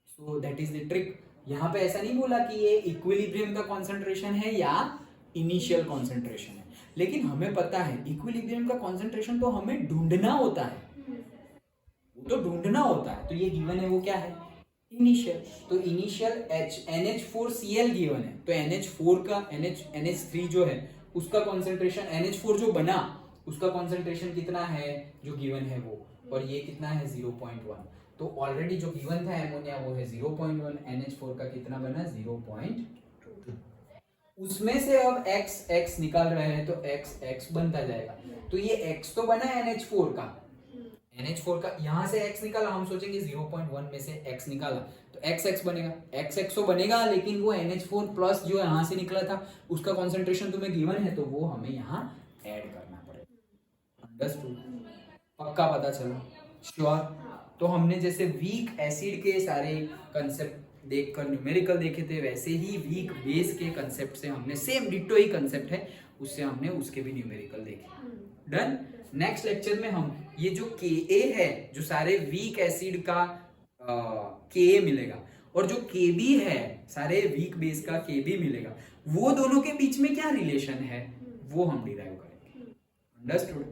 so that is the trick. यहाँ पे ऐसा नहीं बोला कि ये इक्विलिब्रियम का कॉन्सेंट्रेशन है या इनिशियल कॉन्सेंट्रेशन है, लेकिन हमें पता है इक्विलिब्रियम का कॉन्सेंट्रेशन तो हमें ढूंढना होता है, वो तो ढूंढना होता है। तो ये गिवन है वो क्या है? इनिशियल। तो इनिशियल NH4Cl गिवन है, तो NH4 का NH3 जो है उसका कॉन्सेंट्रेशन, NH4 जो बना उसका कॉन्सेंट्रेशन कितना है जो गिवन है वो, और ये कितना है? 0.1। तो ऑलरेडी जो गिवन था एमोनिया वो है 0.1, NH4 का कितना बना 0.2। उसमें से अब x निकाल रहे हैं तो x बनता जाएगा। तो ये x तो बना NH4 का, NH4 का यहाँ से x निकाला, हम सोचेंगे 0.1 में से x निकाला तो x बनेगा, x तो बनेगा, लेकिन वो NH4 प्लस जो यहाँ से निकला था उसका कॉन्सेंट्रेशन तुम्हें गिवन है तो वो हमें यहाँ ऐड करना पड़ेगा। अंडरस्टूड? पक्का पता चला? श्योर? तो हमने जैसे वीक एसिड के सारे कंसेप्ट देखकर न्यूमेरिकल देखे थे, वैसे ही वीक बेस के कंसेप्ट से हमने सेम डिट्टो ही कंसेप्ट है, उससे हमने उसके भी न्यूमेरिकल देखे। डन? नेक्स्ट लेक्चर में हम ये जो Ka है, जो सारे वीक एसिड का Ka मिलेगा, और जो Kb है सारे वीक बेस का Kb मिलेगा, वो दोनों के बीच में क्या रिलेशन है वो हम डिराइव करेंगे। अंडरस्टूड?